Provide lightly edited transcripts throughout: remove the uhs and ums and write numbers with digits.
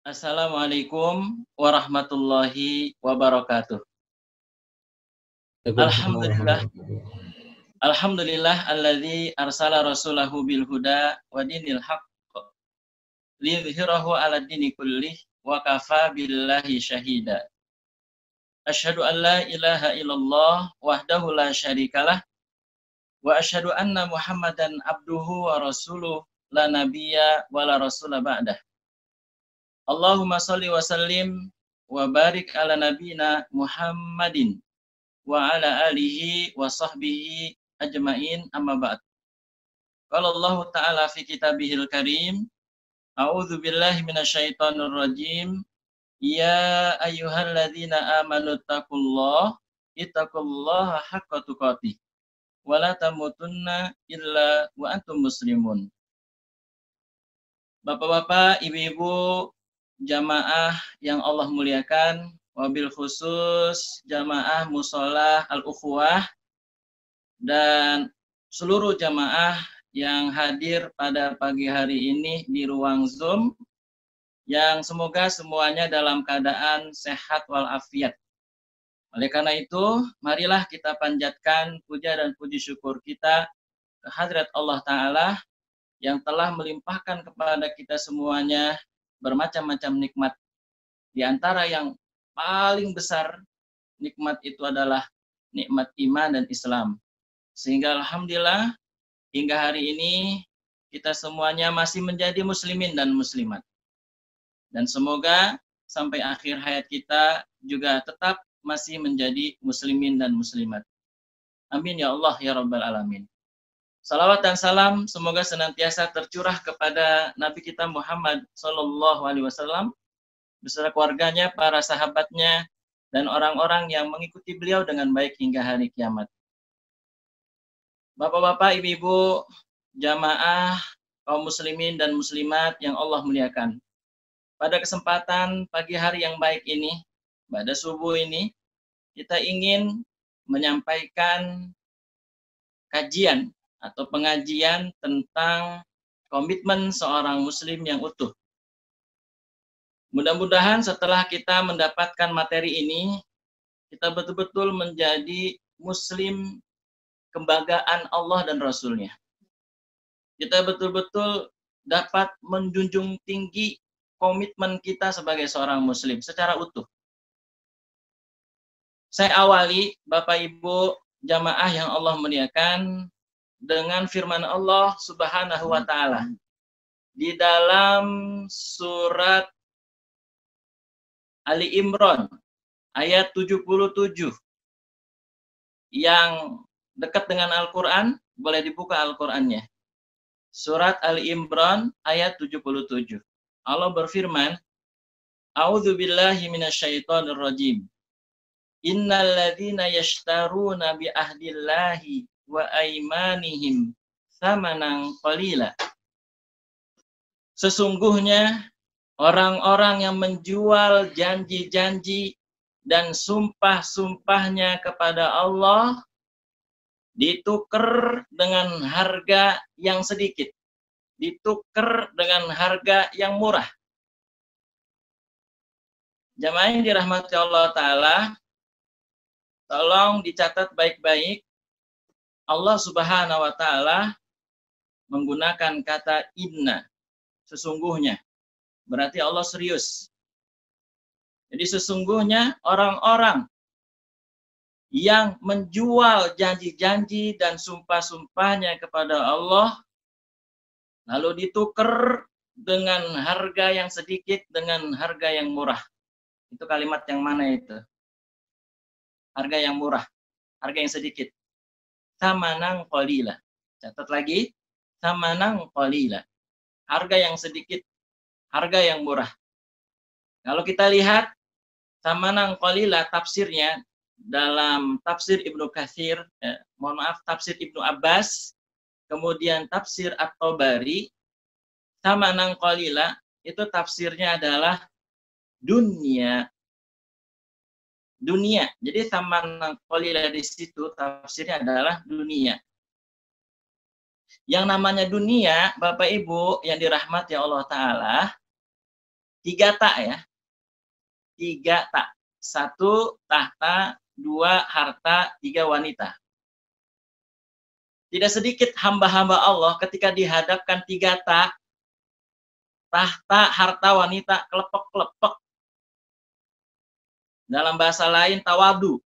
Assalamualaikum warahmatullahi wabarakatuh. Waalaikumsalam Alhamdulillah, warahmatullahi alhamdulillah alladzi arsala rasulahu bil huda wa dinil haqq liyudhhirahu 'ala dini kullih wa kafa billahi syahida. Asyhadu an la ilaha illallah wahdahu la syarikalah wa asyhadu anna Muhammadan abduhu wa rasuluh la nabiyya wa la rasula ba'dah. Allahumma shalli wa sallim wa barik ala nabina Muhammadin wa ala alihi wa sahbihi ajmain amma ba'd. Qala Allah Ta'ala fi kitabihil karim, a'udzu billahi minasyaitonir rajim. Ya ayyuhalladzina amanu ittaqullaha haqqa tuqatih wa la tamutunna illa wa antum muslimun. Bapak-bapak, ibu-ibu, jamaah yang Allah muliakan, wabil khusus jamaah musola al-ukhuwah dan seluruh jamaah yang hadir pada pagi hari ini di ruang Zoom, yang semoga semuanya dalam keadaan sehat walafiat. Oleh karena itu, marilah kita panjatkan puja dan puji syukur kita ke hadrat Allah Ta'ala yang telah melimpahkan kepada kita semuanya bermacam-macam nikmat. Di antara yang paling besar nikmat itu adalah nikmat iman dan Islam. Sehingga alhamdulillah hingga hari ini kita semuanya masih menjadi muslimin dan muslimat. Dan semoga sampai akhir hayat kita juga tetap masih menjadi muslimin dan muslimat. Amin ya Allah ya Rabbal Alamin. Salawat dan salam semoga senantiasa tercurah kepada Nabi kita Muhammad SAW beserta keluarganya, para sahabatnya, dan orang-orang yang mengikuti beliau dengan baik hingga hari kiamat. Bapak-bapak, ibu-ibu, jamaah, kaum muslimin dan muslimat yang Allah muliakan. Pada kesempatan pagi hari yang baik ini, pada subuh ini, kita ingin menyampaikan kajian atau pengajian tentang komitmen seorang muslim yang utuh. Mudah-mudahan setelah kita mendapatkan materi ini, kita betul-betul menjadi muslim kebanggaan Allah dan Rasul-Nya. Kita betul-betul dapat menjunjung tinggi komitmen kita sebagai seorang muslim secara utuh. Saya awali, Bapak Ibu jamaah yang Allah muliakan, dengan firman Allah Subhanahu wa Ta'ala di dalam surat Ali Imran ayat 77 yang dekat dengan Al-Quran. Boleh dibuka Al-Qurannya. Surat Ali Imran ayat 77. Allah berfirman, A'udzu billahi minasyaitonir rajim. Innal ladzina yashtaruna bi ahdillahi wa aimanihim tsamanan qalila. Sesungguhnya orang-orang yang menjual janji-janji dan sumpah-sumpahnya kepada Allah ditukar dengan harga yang sedikit, ditukar dengan harga yang murah. Jamaah yang dirahmati Allah Ta'ala, tolong dicatat baik-baik. Allah Subhanahu wa Ta'ala menggunakan kata inna, sesungguhnya. Berarti Allah serius. Jadi sesungguhnya orang-orang yang menjual janji-janji dan sumpah-sumpahnya kepada Allah, lalu ditukar dengan harga yang sedikit dengan harga yang murah. Itu kalimat yang mana itu? Harga yang murah, harga yang sedikit. Samanang qalila. Catat lagi, samanang qalila. Harga yang sedikit, harga yang murah. Kalau kita lihat samanang qalila tafsirnya dalam tafsir Ibnu Katsir, tafsir Ibnu Abbas, kemudian tafsir At-Tabari, samanang qalila itu tafsirnya adalah dunia. Dunia. Jadi samanang qalila di situ tafsirnya adalah dunia. Yang namanya dunia, Bapak Ibu yang dirahmati Allah Ta'ala, 3 tak ya. 3 tak. 1 tahta, 2 harta, 3 wanita. Tidak sedikit hamba-hamba Allah ketika dihadapkan 3 tak, tahta, harta, wanita, kelepek-kelepek. Dalam bahasa lain tawadu.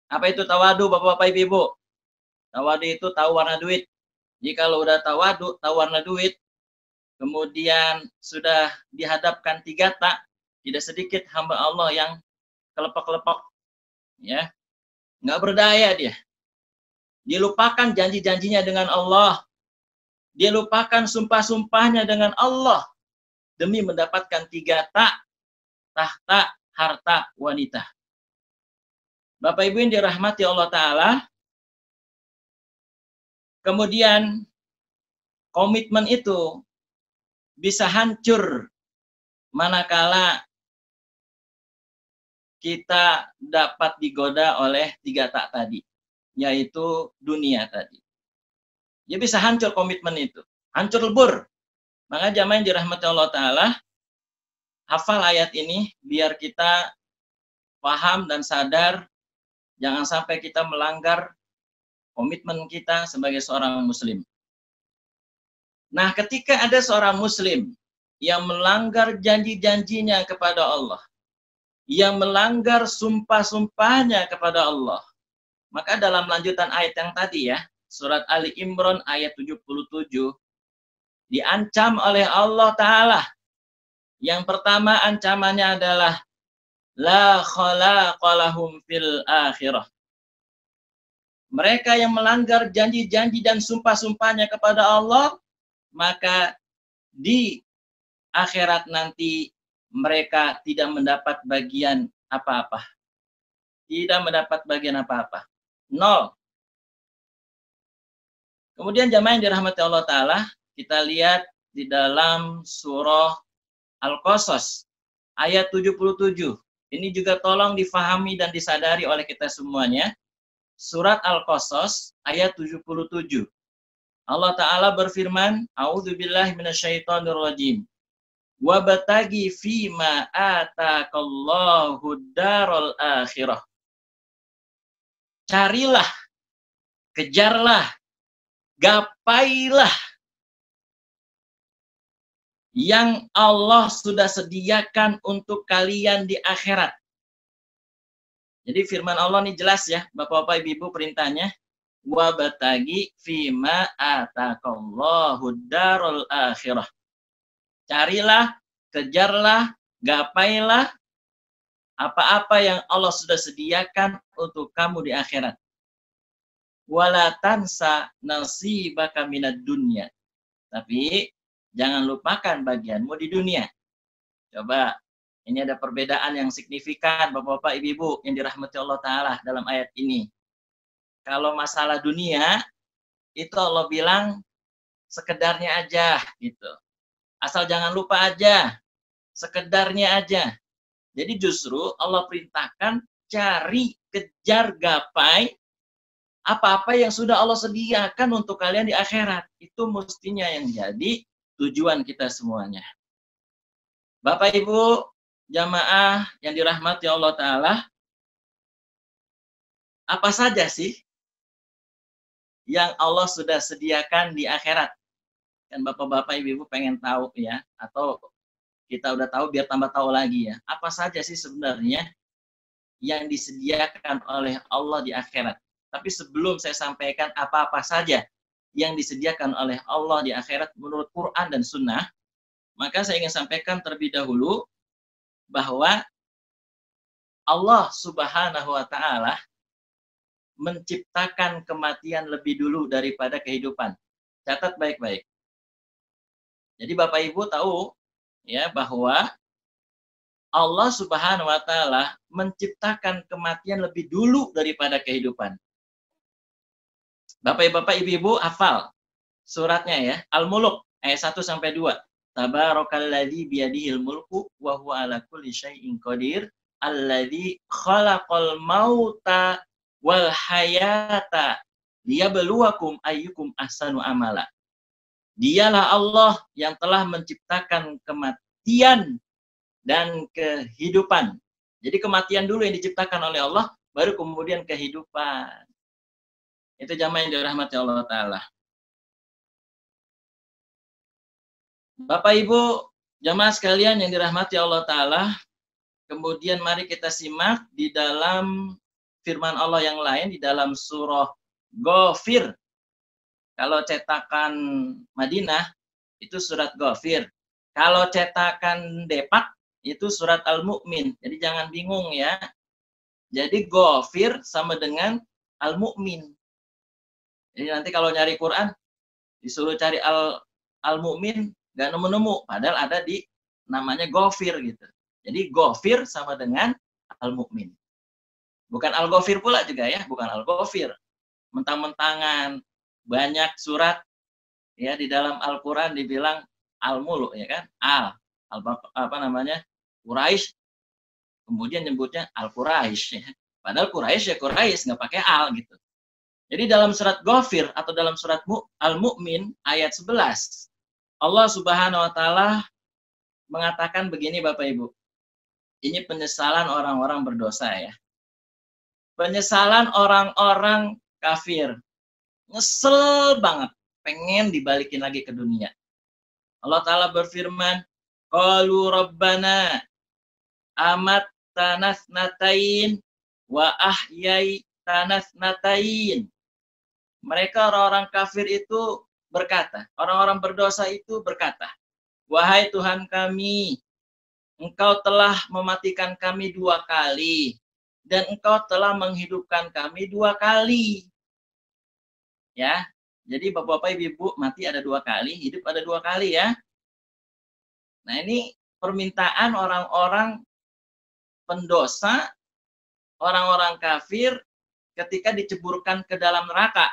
Apa itu tawadu, Bapak-bapak, Ibu-ibu? Tawadu itu tahu warna duit. Jika lo udah tawadu, tahu warna duit, kemudian sudah dihadapkan 3 tak, tidak sedikit hamba Allah yang kelepek-kelepek, ya, nggak berdaya dia. Dia lupakan janji-janjinya dengan Allah. Dia lupakan sumpah-sumpahnya dengan Allah demi mendapatkan 3 tak, tahta, harta, wanita. Bapak Ibu yang dirahmati Allah Ta'ala, kemudian komitmen itu bisa hancur manakala kita dapat digoda oleh 3 tak tadi, yaitu dunia tadi. Dia bisa hancur komitmen itu, hancur lebur. Maka jamaah yang dirahmati Allah Ta'ala, hafal ayat ini biar kita paham dan sadar, jangan sampai kita melanggar komitmen kita sebagai seorang muslim. Nah, ketika ada seorang muslim yang melanggar janji-janjinya kepada Allah, yang melanggar sumpah-sumpahnya kepada Allah, maka dalam lanjutan ayat yang tadi ya, surat Ali Imran ayat 77, diancam oleh Allah Ta'ala. Yang pertama ancamannya adalah la khalaqa lahum fil akhirah. Mereka yang melanggar janji-janji dan sumpah-sumpahnya kepada Allah, maka di akhirat nanti mereka tidak mendapat bagian apa-apa. Tidak mendapat bagian apa-apa. 0. Kemudian jamaah yang dirahmati Allah Ta'ala, kita lihat di dalam surah Al-Qasas ayat 77. Ini juga tolong difahami dan disadari oleh kita semuanya. Surat Al-Qasas ayat 77. Allah Ta'ala berfirman, A'udzubillahi minasyaitonirrajim. Wabtagi fima atakallahu darul akhirah. Carilah, kejarlah, gapailah yang Allah sudah sediakan untuk kalian di akhirat. Jadi firman Allah ini jelas ya, Bapak-bapak Ibu perintahnya. Wabtagi fima atakallahu darul akhirah. Carilah, kejarlah, gapailah apa-apa yang Allah sudah sediakan untuk kamu di akhirat. Wala tansa nasibaka minad dunya. Tapi jangan lupakan bagianmu di dunia. Coba, ini ada perbedaan yang signifikan Bapak-bapak Ibu yang dirahmati Allah Ta'ala dalam ayat ini. Kalau masalah dunia, itu Allah bilang sekedarnya aja gitu. Asal jangan lupa aja, sekedarnya aja. Jadi justru Allah perintahkan cari, kejar, gapai apa-apa yang sudah Allah sediakan untuk kalian di akhirat. Itu mestinya yang jadi tujuan kita semuanya. Bapak Ibu, jamaah yang dirahmati Allah Ta'ala, apa saja sih yang Allah sudah sediakan di akhirat? Kan Bapak-bapak, Ibu-ibu pengen tahu ya, atau kita udah tahu biar tambah tahu lagi ya. Apa saja sih sebenarnya yang disediakan oleh Allah di akhirat? Tapi sebelum saya sampaikan apa-apa saja yang disediakan oleh Allah di akhirat menurut Quran dan Sunnah, maka saya ingin sampaikan terlebih dahulu bahwa Allah Subhanahu wa Ta'ala menciptakan kematian lebih dulu daripada kehidupan. Catat baik-baik. Jadi Bapak Ibu tahu ya bahwa Allah Subhanahu wa Ta'ala menciptakan kematian lebih dulu daripada kehidupan. Bapak Ibu hafal suratnya ya, Al-Mulk ayat 1 sampai 2. Tabarakalladzi biyadihil mulku wa huwa ala kulli syai'in qadir alladzi khalaqal mauta wal hayata liyabluwakum ayyukum ahsanu amala. Dialah Allah yang telah menciptakan kematian kematian dan kehidupan. Jadi kematian dulu yang diciptakan oleh Allah, baru kemudian kehidupan. Itu jamaah yang dirahmati Allah Ta'ala. Bapak Ibu, jamaah sekalian yang dirahmati Allah Ta'ala, kemudian mari kita simak di dalam firman Allah yang lain, di dalam surah Ghafir. Kalau cetakan Madinah, itu surat Ghafir. Kalau cetakan Depak, itu surat Al-Mu'min. Jadi jangan bingung ya. Jadi Ghafir sama dengan Al-Mu'min. Jadi nanti kalau nyari Quran, disuruh cari Al-Mu'min, nggak nemu-nemu. Padahal ada di namanya Ghafir gitu. Jadi Ghafir sama dengan Al-Mu'min. Bukan Al-Ghafir pula juga ya, bukan Al-Ghafir. Mentang-mentangan banyak surat ya di dalam Al-Quran dibilang Al-Mulu ya kan? Apa namanya? Quraisy. Kemudian nyebutnya Al-Quraisy ya. Padahal Quraisy ya Quraisy, nggak pakai Al gitu. Jadi dalam surat Ghafir atau dalam surat Al-Mu'min ayat 11, Allah Subhanahu wa taala mengatakan begini Bapak Ibu. Ini penyesalan orang-orang berdosa ya. Penyesalan orang-orang kafir. Nyesel banget, pengen dibalikin lagi ke dunia. Allah Ta'ala berfirman, qalu rabbana amattana tsnatain wa ahyaitana tsnatain. Mereka orang-orang kafir itu berkata, orang-orang berdosa itu berkata, wahai Tuhan kami, Engkau telah mematikan kami 2 kali, dan Engkau telah menghidupkan kami 2 kali. Ya, jadi bapak-bapak ibu-ibu mati ada 2 kali, hidup ada 2 kali ya. Nah ini permintaan orang-orang pendosa, orang-orang kafir ketika diceburkan ke dalam neraka.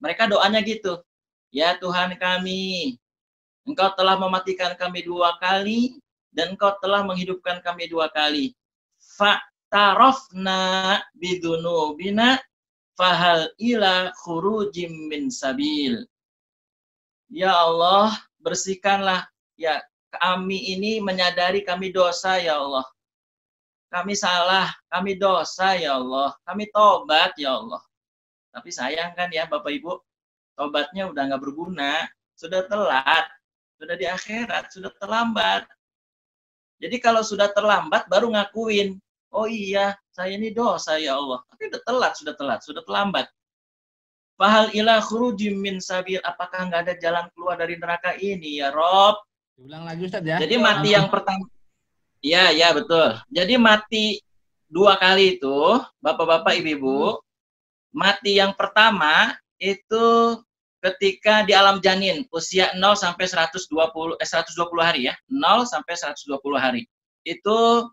Mereka doanya gitu, ya Tuhan kami, Engkau telah mematikan kami 2 kali, dan Engkau telah menghidupkan kami 2 kali. Fa'tarafna bidunubina fahal ila khurujim min sabil. Ya Allah, bersihkanlah ya kami ini menyadari kami dosa ya Allah. Kami salah, kami dosa ya Allah. Kami tobat ya Allah. Tapi sayang kan ya Bapak Ibu, tobatnya udah nggak berguna, sudah telat, sudah di akhirat, sudah terlambat. Jadi kalau sudah terlambat baru ngakuin, oh iya, saya ini dosa ya Allah. Tapi udah telat, sudah terlambat. Fahal ila khurujim min sabil, apakah nggak ada jalan keluar dari neraka ini ya Rob? Diulang lagi Ustaz ya. Jadi mati yang pertama, ya betul. Jadi mati 2 kali itu, bapak-bapak, ibu-ibu, mati yang pertama itu ketika di alam janin, usia 0 sampai 120 hari ya, 0 sampai 120 hari. Itu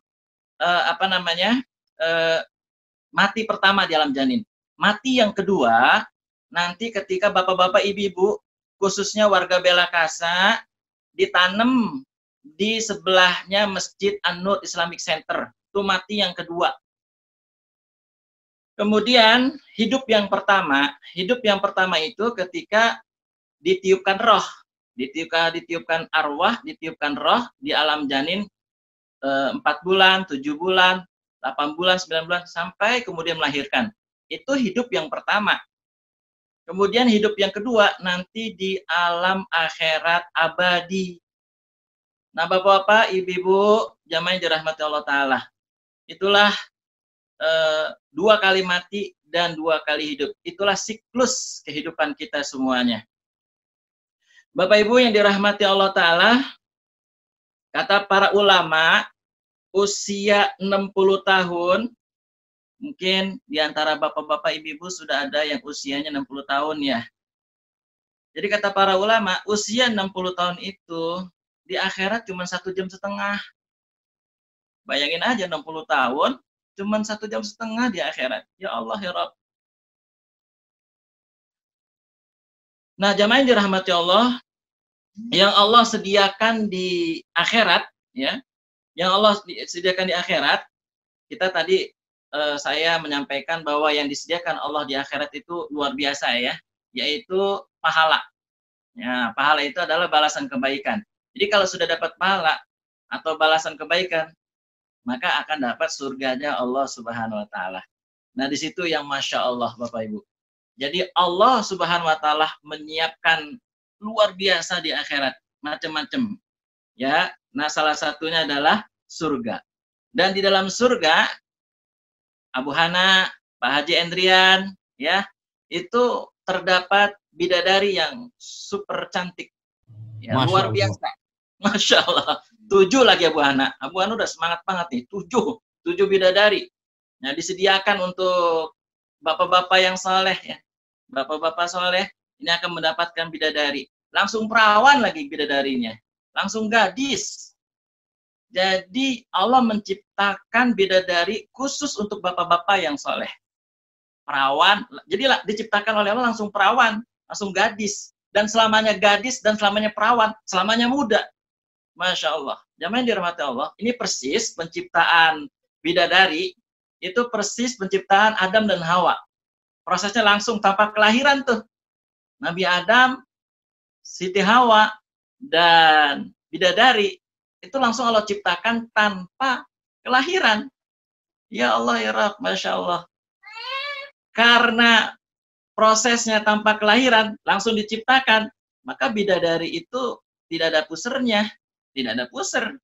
mati pertama di alam janin. Mati yang kedua nanti ketika bapak-bapak, ibu-ibu, khususnya warga Belakasa, ditanam di sebelahnya Masjid An-Nur Islamic Center. Itu mati yang kedua. Kemudian hidup yang pertama itu ketika ditiupkan roh, ditiupkan arwah, ditiupkan roh di alam janin 4 bulan, 7 bulan, 8 bulan, 9 bulan, sampai kemudian melahirkan. Itu hidup yang pertama. Kemudian hidup yang kedua nanti di alam akhirat abadi. Nah Bapak-bapak, ibu-ibu, jamaah yang dirahmati Allah Ta'ala, itulah 2 kali mati dan 2 kali hidup. Itulah siklus kehidupan kita semuanya. Bapak Ibu yang dirahmati Allah Ta'ala, kata para ulama, usia 60 tahun, mungkin di antara bapak-bapak ibu-ibu sudah ada yang usianya 60 tahun ya. Jadi kata para ulama, usia 60 tahun itu di akhirat cuma 1,5 jam. Bayangin aja 60 tahun, cuma 1,5 jam di akhirat. Ya Allah ya Rabb. Nah, jamaah yang dirahmati Allah, yang Allah sediakan di akhirat, ya, yang Allah sediakan di akhirat, kita tadi saya menyampaikan bahwa yang disediakan Allah di akhirat itu luar biasa ya, yaitu pahala. Ya, pahala itu adalah balasan kebaikan. Jadi kalau sudah dapat pahala, atau balasan kebaikan, maka akan dapat surganya Allah Subhanahu wa taala. Nah, di situ yang Masya Allah Bapak Ibu. Jadi Allah Subhanahu wa taala menyiapkan luar biasa di akhirat, macam-macam. Ya, nah salah satunya adalah surga. Dan di dalam surga Abu Hana, Pak Haji Endrian, ya, itu terdapat bidadari yang super cantik. Ya, luar biasa. Masya Allah. 7 lagi Abu Hana. Abu Hana udah semangat banget nih. 7 bidadari. Nah, disediakan untuk bapak-bapak yang soleh ya. Bapak-bapak soleh ini akan mendapatkan bidadari. Langsung perawan lagi bidadarinya. Langsung gadis. Jadi Allah menciptakan bidadari khusus untuk bapak-bapak yang soleh. Perawan. Jadi diciptakan oleh Allah langsung perawan. Langsung gadis. Dan selamanya gadis dan selamanya perawan. Selamanya muda. Masya Allah. Jamaah yang dirahmati Allah. Ini persis penciptaan bidadari. Itu persis penciptaan Adam dan Hawa. Prosesnya langsung tanpa kelahiran tuh. Nabi Adam, Siti Hawa, dan bidadari. Itu langsung Allah ciptakan tanpa kelahiran. Ya Allah, ya Rabb, Masya Allah. Karena prosesnya tanpa kelahiran, langsung diciptakan, maka bidadari itu tidak ada pusernya. Tidak ada puser.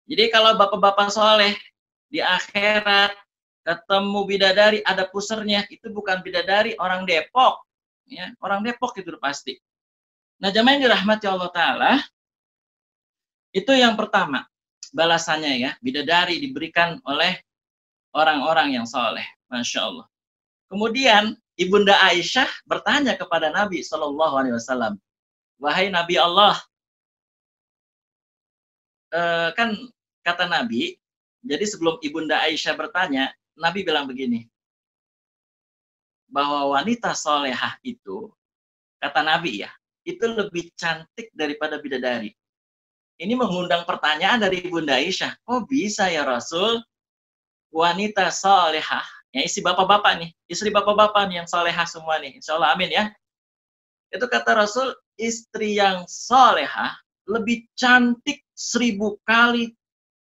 Jadi kalau bapak-bapak soleh di akhirat ketemu bidadari ada pusernya, itu bukan bidadari, orang Depok. Ya, orang Depok itu pasti. Nah, jamaah yang dirahmati Allah Ta'ala, itu yang pertama, balasannya ya, bidadari diberikan oleh orang-orang yang soleh. Masya Allah. Kemudian, Ibunda Aisyah bertanya kepada Nabi SAW, wahai Nabi Allah, kan kata Nabi, jadi sebelum Ibunda Aisyah bertanya, Nabi bilang begini, bahwa wanita solehah itu, kata Nabi ya, itu lebih cantik daripada bidadari. Ini mengundang pertanyaan dari Ibunda Aisyah, oh bisa ya Rasul, wanita solehah, ya istri bapak-bapak nih, istri bapak-bapak nih yang solehah semua nih, insya Allah amin ya. Itu kata Rasul, istri yang solehah lebih cantik 1000 kali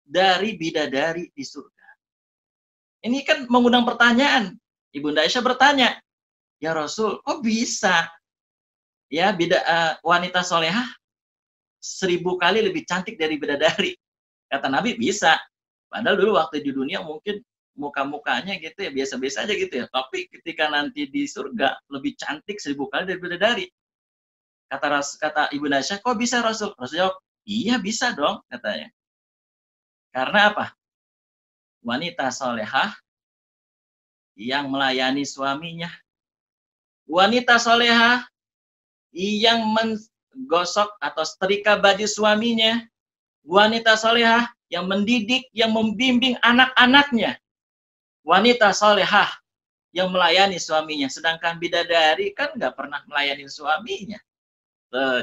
dari bidadari di surga. Ini kan mengundang pertanyaan. Ibunda Aisyah bertanya, ya Rasul, kok bisa ya wanita solehah 1000 kali lebih cantik dari bidadari? Kata Nabi, bisa. Padahal dulu waktu di dunia mungkin muka-mukanya gitu ya, biasa-biasa aja gitu ya. Tapi ketika nanti di surga, lebih cantik 1000 kali dari bidadari. Kata Ibunda Aisyah, kok bisa Rasul? Rasul jawab, iya bisa dong, katanya. Karena apa? Wanita solehah yang melayani suaminya. Wanita solehah yang menggosok atau setrika baju suaminya. Wanita solehah yang mendidik, yang membimbing anak-anaknya. Wanita solehah yang melayani suaminya. Sedangkan bidadari kan nggak pernah melayani suaminya.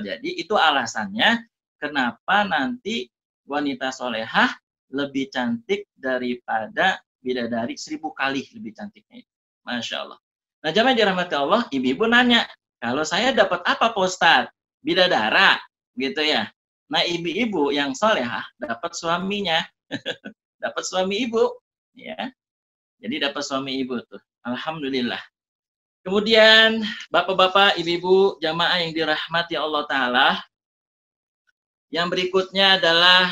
Jadi itu alasannya kenapa nanti wanita solehah lebih cantik daripada bidadari 1000 kali lebih cantiknya. Masya Allah. Nah, jamaah dirahmati Allah, ibu-ibu nanya, kalau saya dapat apa Pak Ustadz? Bidadara, gitu ya. Nah, ibu-ibu yang solehah dapat suaminya, dapat suami ibu, ya. Jadi dapat suami ibu tuh. Alhamdulillah. Kemudian, bapak-bapak, ibu-ibu, jamaah yang dirahmati Allah Ta'ala, yang berikutnya adalah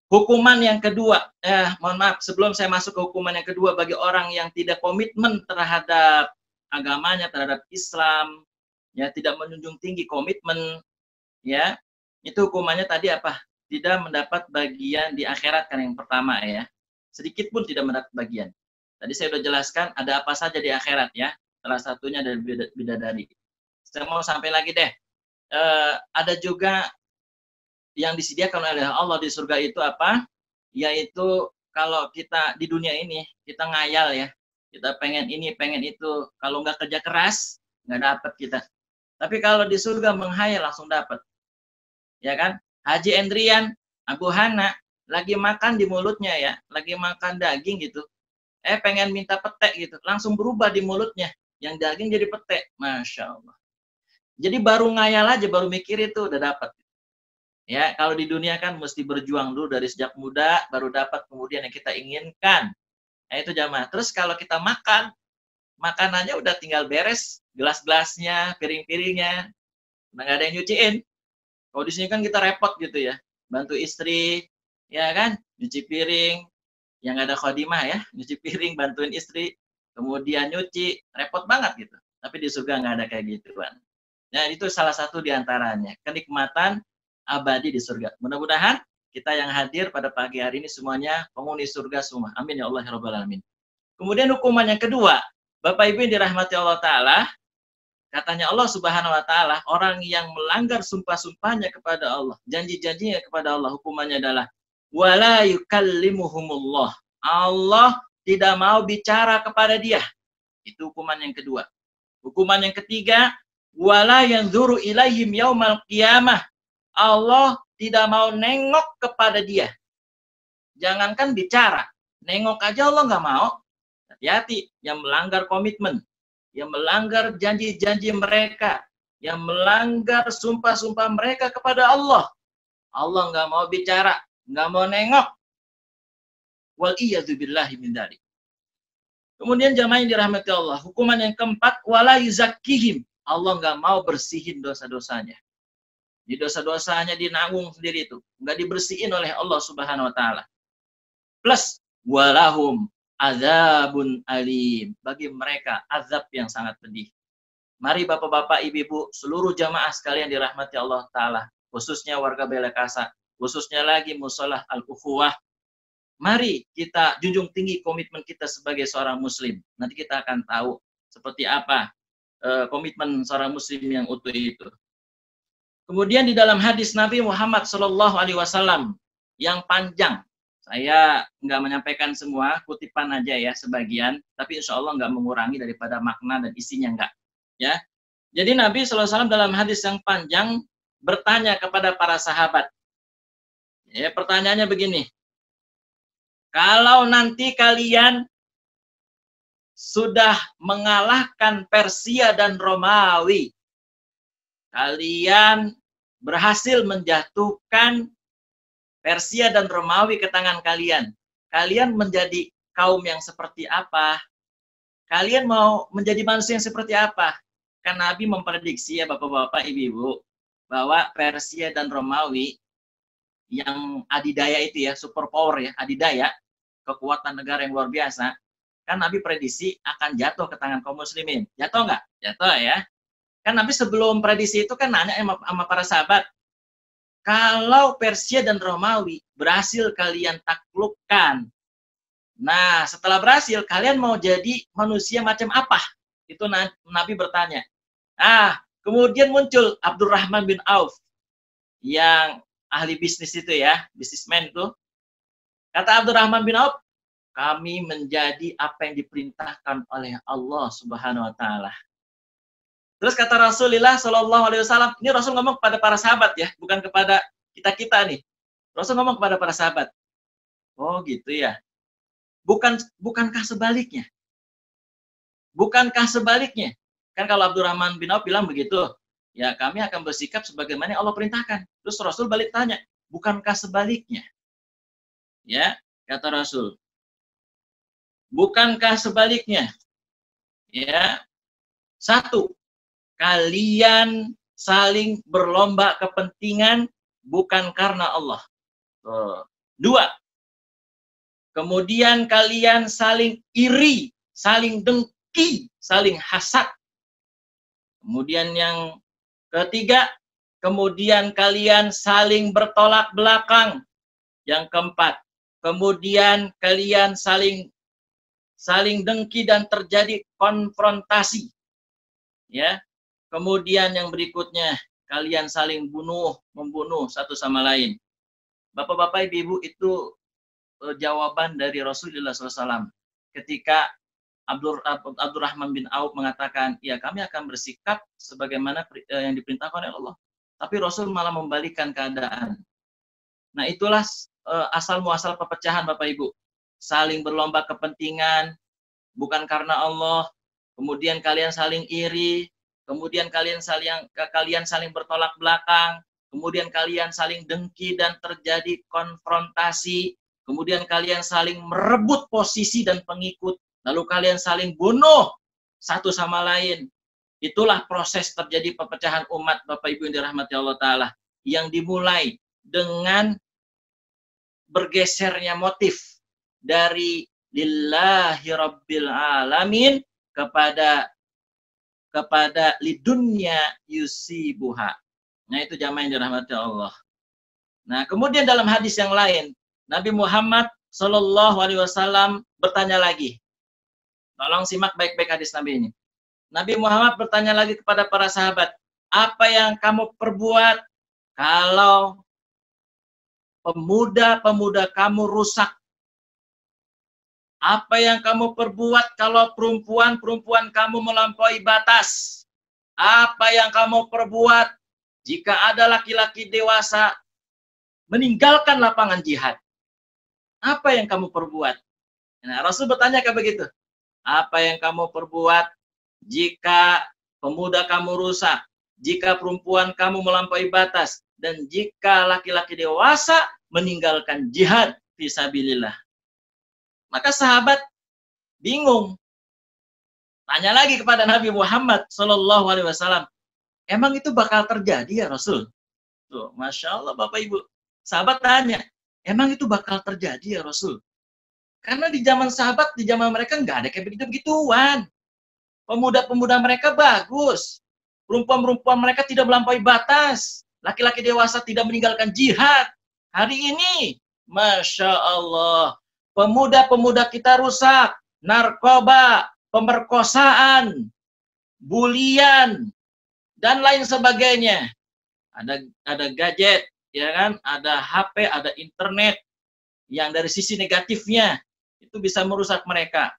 hukuman yang kedua. Mohon maaf, sebelum saya masuk ke hukuman yang kedua bagi orang yang tidak komitmen terhadap agamanya, terhadap Islam, ya tidak menjunjung tinggi komitmen, ya itu hukumannya tadi apa? Tidak mendapat bagian di akhirat kan yang pertama ya. Sedikit pun tidak mendapat bagian. Tadi saya sudah jelaskan ada apa saja di akhirat ya. Salah satunya dari bidadari. Saya mau sampai lagi deh. Ada juga yang disediakan oleh Allah di surga itu apa? Yaitu kalau kita di dunia ini kita ngayal ya. Kita pengen ini, pengen itu. Kalau nggak kerja keras, nggak dapat kita. Tapi kalau di surga menghayal langsung dapat. Ya kan? Haji Endrian, Abu Hana lagi makan di mulutnya ya, lagi makan daging gitu. Pengen minta petek gitu, langsung berubah di mulutnya. Yang daging jadi petek. Masya Allah. Jadi baru ngayal aja, baru mikir itu udah dapat. Ya, kalau di dunia kan mesti berjuang dulu dari sejak muda, baru dapat kemudian yang kita inginkan. Nah, itu jamaah. Terus kalau kita makan, makanannya udah tinggal beres, gelas-gelasnya, piring-piringnya, udah nggak ada yang nyuciin. Kalau di sini kan kita repot gitu ya, bantu istri, ya kan, nyuci piring, yang ada khodimah ya, nyuci piring, bantuin istri, kemudian nyuci, repot banget gitu. Tapi di surga nggak ada kayak gituan. Nah, itu salah satu di antaranya, kenikmatan abadi di surga. Mudah-mudahan kita yang hadir pada pagi hari ini semuanya penghuni surga semua. Amin ya Allah ya Rabbal Alamin. Kemudian hukuman yang kedua, Bapak Ibu yang dirahmati Allah Ta'ala, katanya Allah Subhanahu Wa Ta'ala, orang yang melanggar sumpah-sumpahnya kepada Allah, janji-janjinya kepada Allah, hukumannya adalah wala yukallimuhumullah. Allah tidak mau bicara kepada dia. Itu hukuman yang kedua. Hukuman yang ketiga, wala yanzuru ilaihim yaumal qiyamah. Allah tidak mau nengok kepada dia. Jangankan bicara, nengok aja Allah nggak mau. Hati-hati, yang melanggar komitmen, yang melanggar janji-janji mereka, yang melanggar sumpah-sumpah mereka kepada Allah. Allah nggak mau bicara, nggak mau nengok. Wal iyadzubillahi min dzalik. Kemudian jamaah yang dirahmati Allah, hukuman yang keempat, wala yuzakkihim. Allah nggak mau bersihin dosa-dosanya. Di dosa-dosanya dinanggung sendiri itu, nggak dibersihin oleh Allah Subhanahu Wa Taala. Plus walahum azabun alim, bagi mereka azab yang sangat pedih. Mari bapak-bapak, ibu-ibu, seluruh jamaah sekalian dirahmati Allah Ta'ala, khususnya warga Belekasa, khususnya lagi musolah Al-Ukhuwah. Mari kita junjung tinggi komitmen kita sebagai seorang muslim. Nanti kita akan tahu seperti apa komitmen seorang muslim yang utuh itu. Kemudian di dalam hadis Nabi Muhammad SAW yang panjang, saya nggak menyampaikan semua, kutipan aja ya sebagian, tapi insya Allah nggak mengurangi daripada makna dan isinya nggak. Ya, jadi Nabi SAW dalam hadis yang panjang bertanya kepada para sahabat. Ya, pertanyaannya begini. Kalau nanti kalian sudah mengalahkan Persia dan Romawi, kalian berhasil menjatuhkan Persia dan Romawi ke tangan kalian. Kalian menjadi kaum yang seperti apa? Kalian mau menjadi manusia yang seperti apa? Kan Nabi memprediksi ya bapak-bapak, ibu-ibu, bahwa Persia dan Romawi yang adidaya itu ya, superpower ya, adidaya, kekuatan negara yang luar biasa, kan Nabi prediksi akan jatuh ke tangan kaum muslimin. Jatuh nggak? Jatuh ya. Kan Nabi sebelum prediksi itu kan nanya sama para sahabat, kalau Persia dan Romawi berhasil kalian taklukkan, nah setelah berhasil kalian mau jadi manusia macam apa? Itu Nabi bertanya. Kemudian muncul Abdurrahman bin Auf yang ahli bisnis itu ya, bisnismen itu. Kata Abdurrahman bin Auf, kami menjadi apa yang diperintahkan oleh Allah Subhanahu Wa Taala. Terus kata Rasulullah Shallallahu Alaihi Wasallam, ini Rasul ngomong kepada para sahabat ya, bukan kepada kita nih. Rasul ngomong kepada para sahabat. Oh gitu ya. Bukankah sebaliknya? Bukankah sebaliknya? Kan kalau Abdurrahman bin Auf bilang begitu, ya kami akan bersikap sebagaimana Allah perintahkan. Terus Rasul balik tanya, bukankah sebaliknya? Ya, kata Rasul. Bukankah sebaliknya? Ya. Satu, kalian saling berlomba kepentingan bukan karena Allah. Dua, kemudian kalian saling iri, saling dengki, saling hasad. Kemudian yang ketiga, kemudian kalian saling bertolak belakang. Yang keempat, kemudian kalian saling dengki dan terjadi konfrontasi. Ya. Kemudian yang berikutnya, kalian saling membunuh satu sama lain. Bapak-bapak, ibu-ibu, itu jawaban dari Rasulullah SAW. Ketika Abdurrahman bin Auf mengatakan, ya kami akan bersikap sebagaimana yang diperintahkan oleh Allah. Tapi Rasul malah membalikan keadaan. Nah itulah asal muasal perpecahan Bapak Ibu. Saling berlomba kepentingan, bukan karena Allah. Kemudian kalian saling iri, kemudian kalian saling bertolak belakang, kemudian kalian saling dengki dan terjadi konfrontasi, kemudian kalian saling merebut posisi dan pengikut, lalu kalian saling bunuh satu sama lain. Itulah proses terjadi perpecahan umat, Bapak Ibu yang dirahmati Allah Ta'ala, yang dimulai dengan bergesernya motif dari lillahi rabbil alamin kepada lidunya yusibuha. Nah, itu jamaah yang dirahmati Allah. Nah, kemudian dalam hadis yang lain, Nabi Muhammad Shallallahu Alaihi Wasallam bertanya lagi. Tolong simak baik-baik hadis Nabi ini. Nabi Muhammad bertanya lagi kepada para sahabat, apa yang kamu perbuat kalau pemuda-pemuda kamu rusak? Apa yang kamu perbuat kalau perempuan-perempuan kamu melampaui batas? Apa yang kamu perbuat jika ada laki-laki dewasa meninggalkan lapangan jihad? Apa yang kamu perbuat? Nah, Rasul bertanya kayak begitu. Apa yang kamu perbuat jika pemuda kamu rusak, jika perempuan kamu melampaui batas, dan jika laki-laki dewasa meninggalkan jihad fisabilillah? Maka sahabat bingung. Tanya lagi kepada Nabi Muhammad Shallallahu Alaihi Wasallam, emang itu bakal terjadi ya Rasul? Tuh, Masya Allah Bapak Ibu. Sahabat tanya, emang itu bakal terjadi ya Rasul? Karena di zaman sahabat, di zaman mereka nggak ada kayak begitu-begituan. Pemuda-pemuda mereka bagus. Perempuan-perempuan mereka tidak melampaui batas. Laki-laki dewasa tidak meninggalkan jihad. Hari ini, Masya Allah, pemuda-pemuda kita rusak. Narkoba, pemerkosaan, bulian, dan lain sebagainya. Ada gadget, ya kan? Ada HP, ada internet. Yang dari sisi negatifnya, itu bisa merusak mereka.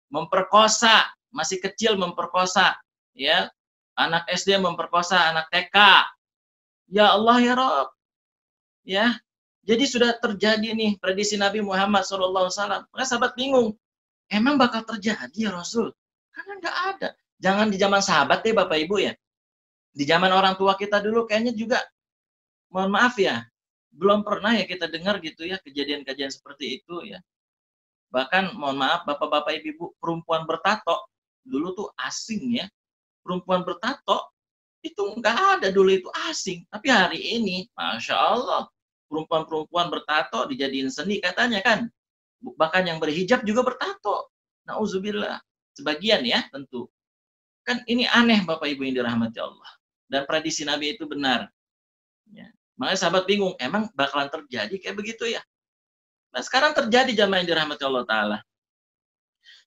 Memperkosa, masih kecil memperkosa, ya, anak SD memperkosa anak TK. Ya Allah ya Rob, ya. Jadi sudah terjadi nih prediksi Nabi Muhammad SAW. Maka sahabat bingung, emang bakal terjadi ya Rasul? Karena nggak ada. Jangan di zaman sahabat deh Bapak Ibu ya. Di zaman orang tua kita dulu kayaknya juga, mohon maaf ya, belum pernah ya kita dengar gitu ya kejadian-kejadian seperti itu ya. Bahkan mohon maaf bapak-bapak ibu perempuan bertato dulu tuh asing ya. Perempuan bertato itu nggak ada dulu, itu asing. Tapi hari ini, Masya Allah, perempuan-perempuan bertato dijadiin seni katanya kan. Bahkan yang berhijab juga bertato. Nauzubillah. Sebagian ya tentu. Kan ini aneh Bapak Ibu yang dirahmati Allah. Dan prediksi Nabi itu benar. Ya. Makanya sahabat bingung, emang bakalan terjadi kayak begitu ya? Nah sekarang terjadi jamaah yang dirahmati Allah Ta'ala.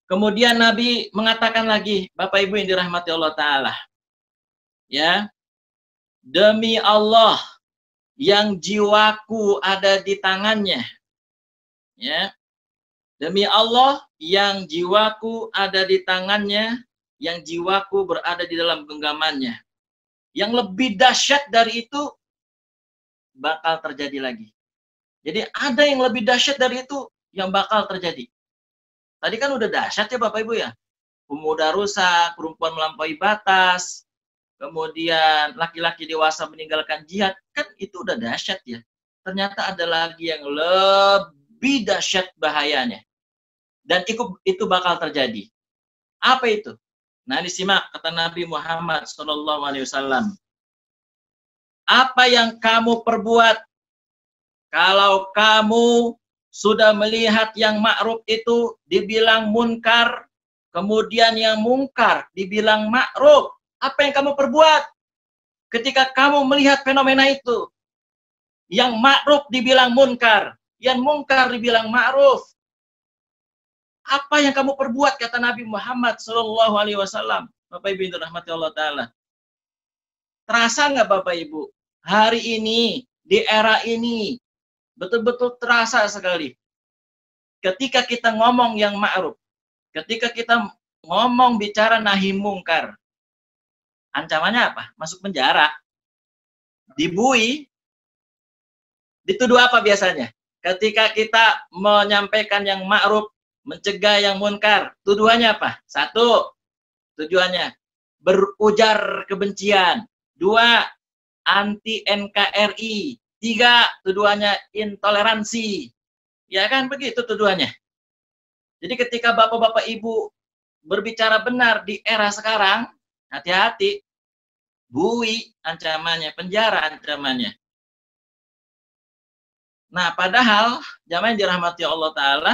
Kemudian Nabi mengatakan lagi, Bapak Ibu yang dirahmati Allah Ta'ala. Ya, demi Allah yang jiwaku ada di tangannya. Ya, demi Allah yang jiwaku ada di tangannya, yang jiwaku berada di dalam genggamannya. Yang lebih dahsyat dari itu bakal terjadi lagi. Jadi ada yang lebih dahsyat dari itu yang bakal terjadi. Tadi kan udah dahsyat ya Bapak Ibu ya. Pemuda rusak, perempuan melampaui batas, kemudian laki-laki dewasa meninggalkan jihad. Kan itu udah dahsyat ya. Ternyata ada lagi yang lebih dahsyat bahayanya. Dan itu bakal terjadi. Apa itu? Nah disimak kata Nabi Muhammad SAW. Apa yang kamu perbuat kalau kamu sudah melihat yang ma'ruf itu dibilang munkar, kemudian yang munkar dibilang ma'ruf, apa yang kamu perbuat ketika kamu melihat fenomena itu? Yang ma'ruf dibilang munkar, yang munkar dibilang ma'ruf. Apa yang kamu perbuat, kata Nabi Muhammad SAW. Bapak Ibu yang dirahmati Allah Ta'ala. Terasa nggak Bapak Ibu? Hari ini, di era ini, betul-betul terasa sekali. Ketika kita ngomong yang ma'ruf, ketika kita ngomong bicara nahi mungkar, ancamannya apa? Masuk penjara, dibui, dituduh apa biasanya? Ketika kita menyampaikan yang ma'ruf, mencegah yang munkar, tuduhannya apa? Satu, tujuannya berujar kebencian. Dua, anti NKRI. 3, tuduhannya intoleransi. Ya kan begitu tuduhannya. Jadi ketika bapak-bapak ibu berbicara benar di era sekarang, hati-hati. Bui ancamannya, penjara ancamannya. Nah, padahal jamaah yang dirahmati Allah Ta'ala,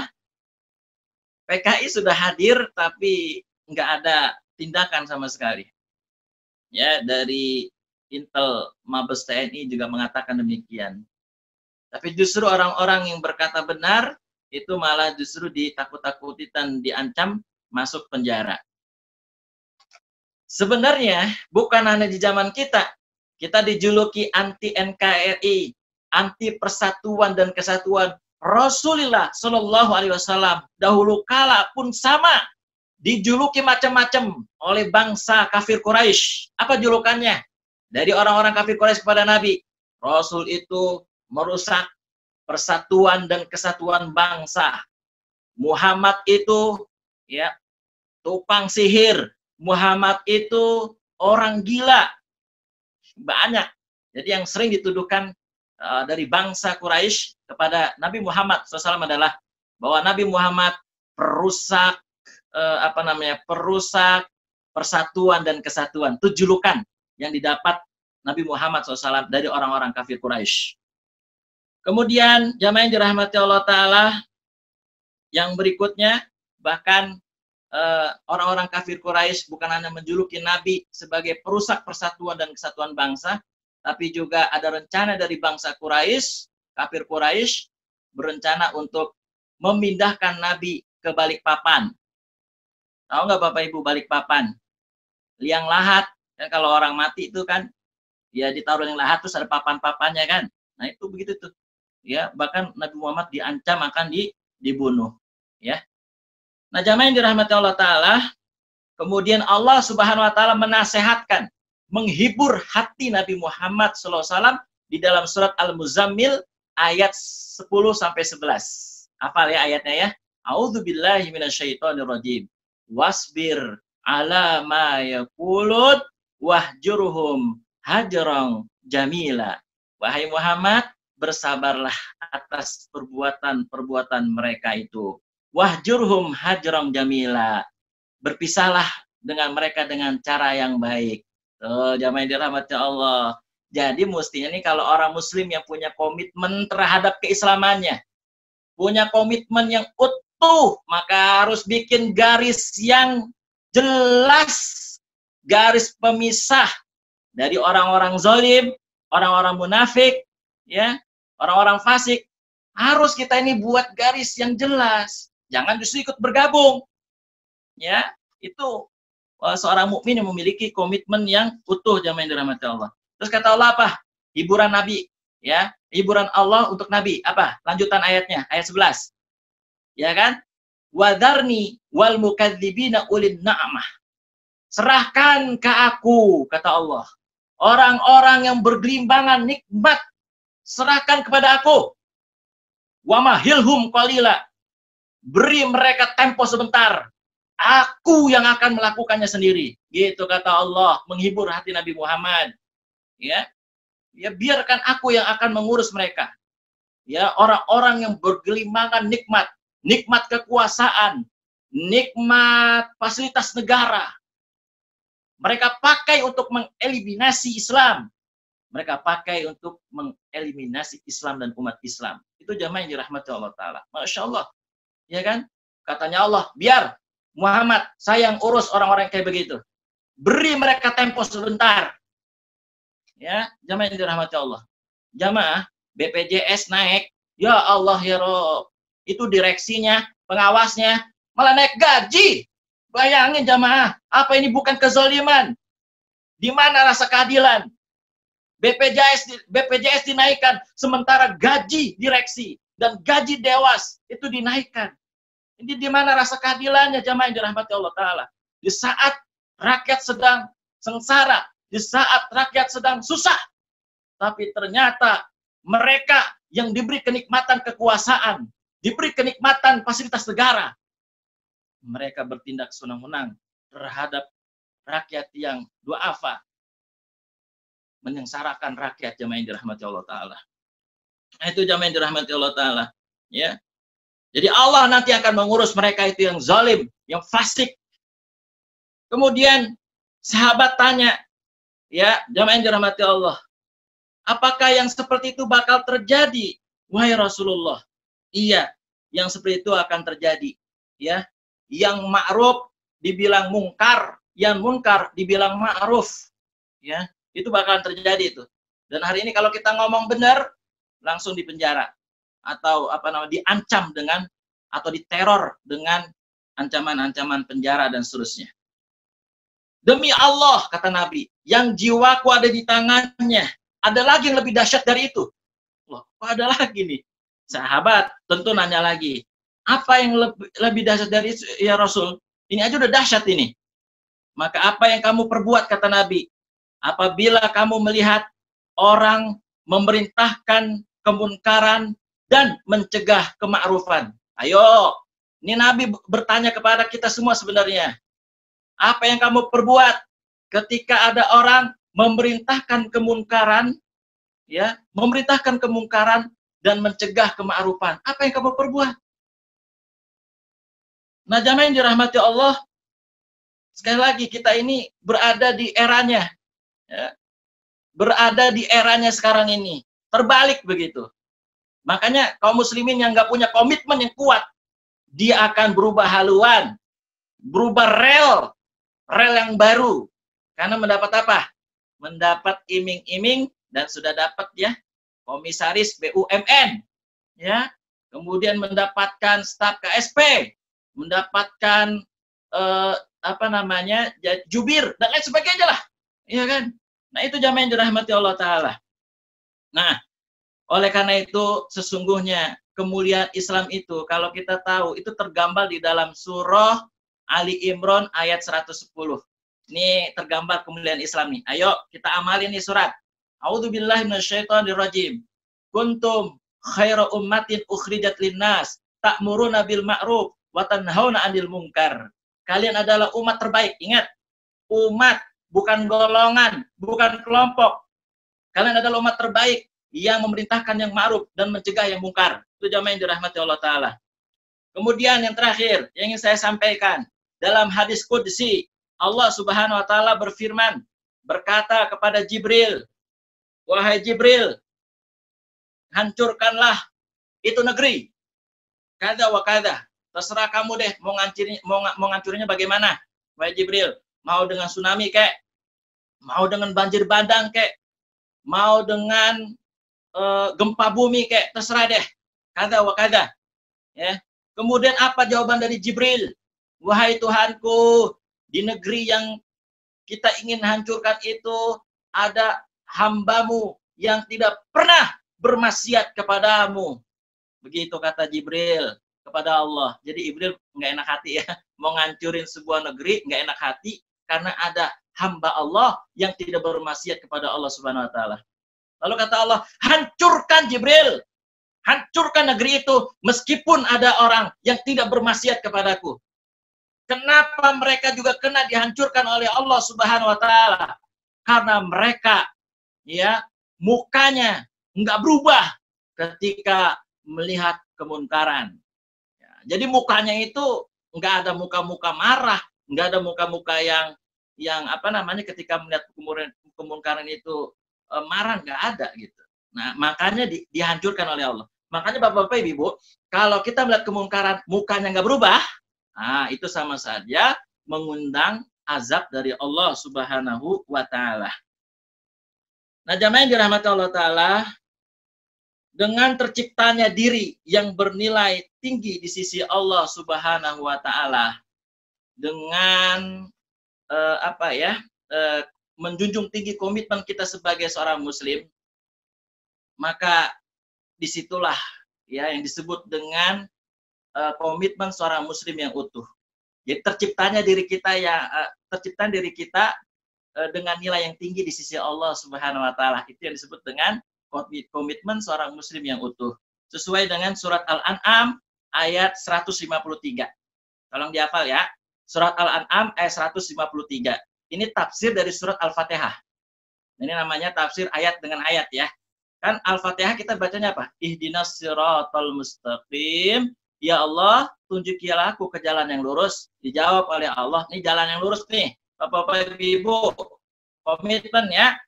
PKI sudah hadir tapi nggak ada tindakan sama sekali. Ya, dari Intel Mabes TNI juga mengatakan demikian. Tapi justru orang-orang yang berkata benar itu malah justru ditakut-takuti dan diancam masuk penjara. Sebenarnya bukan hanya di zaman kita dijuluki anti NKRI, anti persatuan dan kesatuan. Rasulullah Shallallahu Alaihi Wasallam dahulu kala pun sama dijuluki macam-macam oleh bangsa kafir Quraisy. Apa julukannya? Dari orang-orang kafir Quraisy kepada Nabi, Rasul itu merusak persatuan dan kesatuan bangsa. Muhammad itu ya tukang sihir. Muhammad itu orang gila. Banyak. Jadi yang sering dituduhkan dari bangsa Quraisy kepada Nabi Muhammad SAW adalah bahwa Nabi Muhammad perusak perusak persatuan dan kesatuan. Itu julukan yang didapat Nabi Muhammad SAW dari orang-orang kafir Quraisy. Kemudian jamaah yang dirahmati Allah Ta'ala, yang berikutnya bahkan orang-orang kafir Quraisy bukan hanya menjuluki Nabi sebagai perusak persatuan dan kesatuan bangsa, tapi juga ada rencana dari bangsa Quraisy, kafir Quraisy, berencana untuk memindahkan Nabi ke Balikpapan. Tahu nggak Bapak Ibu Balikpapan? Liang lahat, kan kalau orang mati itu kan, ya ditaruh liang lahat terus ada papan-papannya kan. Nah itu begitu tuh. Ya bahkan Nabi Muhammad diancam akan dibunuh. Ya. Nah, jamaah yang dirahmati Allah Ta'ala, kemudian Allah Subhanahu Wa Ta'ala menasehatkan, menghibur hati Nabi Muhammad SAW di dalam surat Al-Muzammil ayat 10-11. Hafal ya ayatnya ya. A'udzubillahi minasyaitonirrajim. Wasbir ala ma yaqulun wahjurhum hajran jamila. Wahai Muhammad, bersabarlah atas perbuatan-perbuatan mereka itu. Wahjurhum hajran jamila. Berpisahlah dengan mereka dengan cara yang baik. Jamaah yang dirahmati Allah. Jadi mestinya nih kalau orang muslim yang punya komitmen terhadap keislamannya, punya komitmen yang utuh, maka harus bikin garis yang jelas, garis pemisah dari orang-orang zalim, orang-orang munafik, ya, orang-orang fasik. Harus kita ini buat garis yang jelas. Jangan justru ikut bergabung. Ya, itu seorang mukmin yang memiliki komitmen yang utuh, jamaah yang dirahmati Allah. Terus kata Allah apa? Hiburan Nabi, ya. Hiburan Allah untuk Nabi. Apa? Lanjutan ayatnya, ayat 11. Ya kan? Wadharni wal mukadzibina ulin na'mah. Serahkan ke aku, kata Allah. Orang-orang yang bergelimbangan nikmat, serahkan kepada aku. Wa mahilhum qalila. Beri mereka tempo sebentar. Aku yang akan melakukannya sendiri. Gitu kata Allah, menghibur hati Nabi Muhammad. Ya, ya biarkan aku yang akan mengurus mereka. Ya, orang-orang yang bergelimbangan nikmat, nikmat kekuasaan, nikmat fasilitas negara. Mereka pakai untuk mengeliminasi Islam. Mereka pakai untuk mengeliminasi Islam dan umat Islam. Itu jamaah yang dirahmati Allah Ta'ala. Masya Allah. Ya kan? Katanya Allah, biar Muhammad, saya yang urus orang-orang kayak begitu. Beri mereka tempo sebentar. Ya, jamaah yang dirahmati Allah. Jamaah, BPJS naik. Ya Allah, ya Rob. Itu direksinya, pengawasnya, malah naik gaji. Bayangin jamaah, apa ini bukan kezaliman? Di mana rasa keadilan? BPJS dinaikkan, sementara gaji direksi dan gaji dewas itu dinaikkan. Ini di mana rasa keadilannya, jamaah yang dirahmati Allah Ta'ala? Di saat rakyat sedang sengsara, di saat rakyat sedang susah, tapi ternyata mereka yang diberi kenikmatan kekuasaan, diberi kenikmatan fasilitas negara, mereka bertindak senang-senang terhadap rakyat yang duafa, menyengsarakan rakyat jamaah yang dirahmati Allah Ta'ala. Nah, itu jamaah yang dirahmati Allah Ta'ala. Ya. Jadi Allah nanti akan mengurus mereka itu yang zalim, yang fasik. Kemudian sahabat tanya, ya jamaah yang dirahmati Allah, apakah yang seperti itu bakal terjadi? Wahai Rasulullah, iya, yang seperti itu akan terjadi. Ya, yang ma'ruf dibilang mungkar, yang munkar dibilang ma'ruf. Ya, itu bakalan terjadi itu. Dan hari ini kalau kita ngomong benar, langsung dipenjara atau apa namanya diancam dengan atau diteror dengan ancaman-ancaman penjara dan seterusnya. Demi Allah, kata Nabi, yang jiwaku ada di tangannya, ada lagi yang lebih dahsyat dari itu. Loh, kok ada lagi nih? Sahabat tentu nanya lagi, apa yang lebih dahsyat dari itu, ya Rasul? Ini aja udah dahsyat ini. Maka apa yang kamu perbuat, kata Nabi, apabila kamu melihat orang memerintahkan kemunkaran dan mencegah kema'rufan. Ayo, ini Nabi bertanya kepada kita semua sebenarnya. Apa yang kamu perbuat ketika ada orang memerintahkan kemungkaran, ya, memerintahkan kemungkaran dan mencegah kema'rufan? Apa yang kamu perbuat? Nah, jamaah yang dirahmati Allah, sekali lagi kita ini berada di eranya, ya, berada di eranya sekarang ini, terbalik begitu. Makanya kaum muslimin yang nggak punya komitmen yang kuat, dia akan berubah haluan, berubah rel yang baru. Karena mendapat apa? Mendapat iming-iming dan sudah dapat ya komisaris BUMN, ya. Kemudian mendapatkan staf KSP, mendapatkan apa namanya jubir dan lain sebagainya lah, ya kan? Nah itu jamaah yang dirahmati Allah Taala. Nah oleh karena itu sesungguhnya kemuliaan Islam itu kalau kita tahu itu tergambar di dalam surah Ali Imran ayat 110. Ini tergambar kemuliaan Islam nih. Ayo kita amalin nih surat. A'udzubillahi minasyaitonirrajim. Kuntum khaira ummatin ukhrijat linnas ta'muruna bil ma'ruf wa tanhauna 'anil munkar. Kalian adalah umat terbaik. Ingat, umat bukan golongan, bukan kelompok. Kalian adalah umat terbaik yang memerintahkan yang ma'ruf dan mencegah yang mungkar. Itu jamaah yang dirahmati Allah Ta'ala. Kemudian yang terakhir yang ingin saya sampaikan, dalam hadis qudsi Allah Subhanahu wa taala berfirman, berkata kepada Jibril, wahai Jibril, hancurkanlah itu negeri. Kada wa kada. Terserah kamu deh mau ngancurinya bagaimana. Wahai Jibril, mau dengan tsunami kek, mau dengan banjir bandang kek, mau dengan gempa bumi kek, terserah deh. Kada wa kada. Ya. Kemudian apa jawaban dari Jibril? Wahai Tuhanku, di negeri yang kita ingin hancurkan itu ada hambamu yang tidak pernah bermaksiat kepadamu. Begitu kata Jibril kepada Allah. Jadi Jibril nggak enak hati ya. Mau ngancurin sebuah negeri nggak enak hati karena ada hamba Allah yang tidak bermaksiat kepada Allah Subhanahu wa taala. Lalu kata Allah, hancurkan Jibril. Hancurkan negeri itu meskipun ada orang yang tidak bermaksiat kepadaku. Kenapa mereka juga kena dihancurkan oleh Allah Subhanahu wa taala? Karena mereka ya mukanya enggak berubah ketika melihat kemunkaran. Ya, jadi mukanya itu enggak ada muka-muka marah, enggak ada muka-muka yang apa namanya ketika melihat kemunkaran itu marah, enggak ada gitu. Nah, makanya dihancurkan oleh Allah. Makanya Bapak-bapak Ibu, kalau kita melihat kemungkaran mukanya enggak berubah, nah, itu sama saja mengundang azab dari Allah Subhanahu wa taala. Nah, jamaah yang dirahmati Allah taala, dengan terciptanya diri yang bernilai tinggi di sisi Allah Subhanahu wa taala, dengan menjunjung tinggi komitmen kita sebagai seorang muslim, maka disitulah ya yang disebut dengan komitmen seorang muslim yang utuh. Jadi terciptanya diri kita dengan nilai yang tinggi di sisi Allah Subhanahu wa taala. Itu yang disebut dengan komitmen seorang muslim yang utuh. Sesuai dengan surat Al-An'am ayat 153. Tolong dihafal ya. Surat Al-An'am ayat 153. Ini tafsir dari surat Al-Fatihah. Ini namanya tafsir ayat dengan ayat ya. Kan Al-Fatihah kita bacanya apa? Ihdinas siratal mustaqim. Ya Allah, tunjukilah aku ke jalan yang lurus. Dijawab oleh Allah, ini jalan yang lurus nih. Bapak-bapak, Ibu, komitmen ya.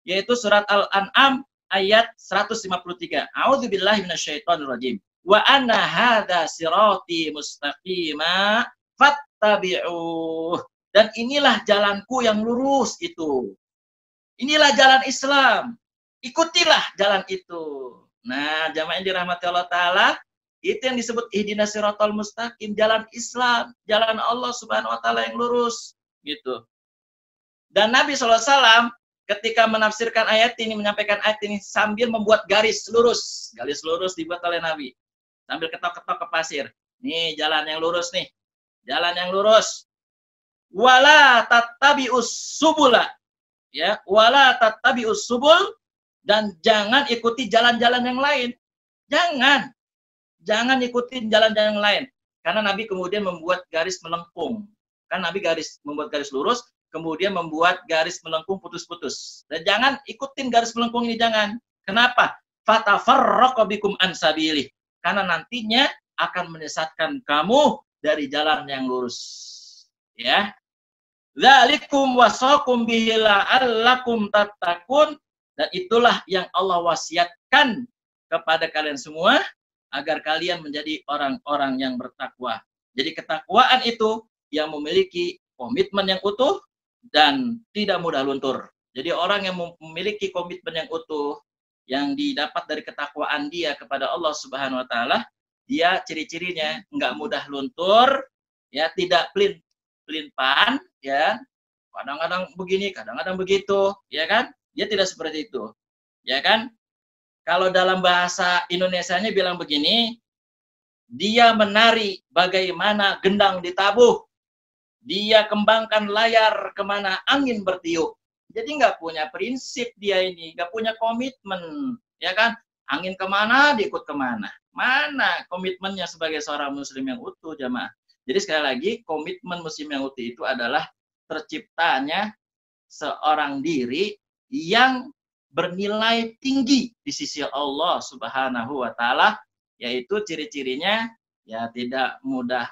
Yaitu surat Al-An'am ayat 153. A'udzubillahi minasyaitonirrajim. Wa anna hadza sirati mustaqima fattabi'uh. Dan inilah jalanku yang lurus itu. Inilah jalan Islam. Ikutilah jalan itu. Nah, jamaah yang dirahmati Allah Ta'ala, itu yang disebut ihdinas siratal mustaqim, jalan Islam, jalan Allah Subhanahu wa Ta'ala yang lurus. Gitu. Dan Nabi SAW ketika menafsirkan ayat ini, menyampaikan ayat ini sambil membuat garis lurus. Garis lurus dibuat oleh Nabi. Sambil ketok-ketok ke pasir. Nih jalan yang lurus nih. Jalan yang lurus. Wala tattabi'us subula. Ya, wala tattabi'us subul. Dan jangan ikuti jalan-jalan yang lain. Jangan ikuti jalan-jalan yang lain. Karena Nabi kemudian membuat garis melengkung. Kan Nabi membuat garis lurus, kemudian membuat garis melengkung putus-putus. Dan jangan ikutin garis melengkung ini, jangan. Kenapa? Fatafarraqu bikum an sabilih. Karena nantinya akan menyesatkan kamu dari jalan yang lurus. Ya. Dzalikum wasaqum bihi la'allakum tattaqun. Dan itulah yang Allah wasiatkan kepada kalian semua agar kalian menjadi orang-orang yang bertakwa. Jadi ketakwaan itu yang memiliki komitmen yang utuh dan tidak mudah luntur. Jadi orang yang memiliki komitmen yang utuh yang didapat dari ketakwaan dia kepada Allah Subhanahu wa Ta'ala, dia ciri-cirinya enggak mudah luntur, ya, tidak pelin-pelan, ya. Kadang-kadang begini, kadang-kadang begitu, ya kan? Dia tidak seperti itu. Ya kan? Kalau dalam bahasa Indonesianya bilang begini, dia menari bagaimana gendang ditabuh. Dia kembangkan layar kemana angin bertiup. Jadi nggak punya prinsip dia ini, nggak punya komitmen. Ya kan? Angin kemana, diikut kemana. Mana komitmennya sebagai seorang muslim yang utuh, jamaah. Jadi sekali lagi, komitmen muslim yang utuh itu adalah terciptanya seorang diri yang bernilai tinggi di sisi Allah Subhanahu wa Ta'ala, yaitu ciri-cirinya ya tidak mudah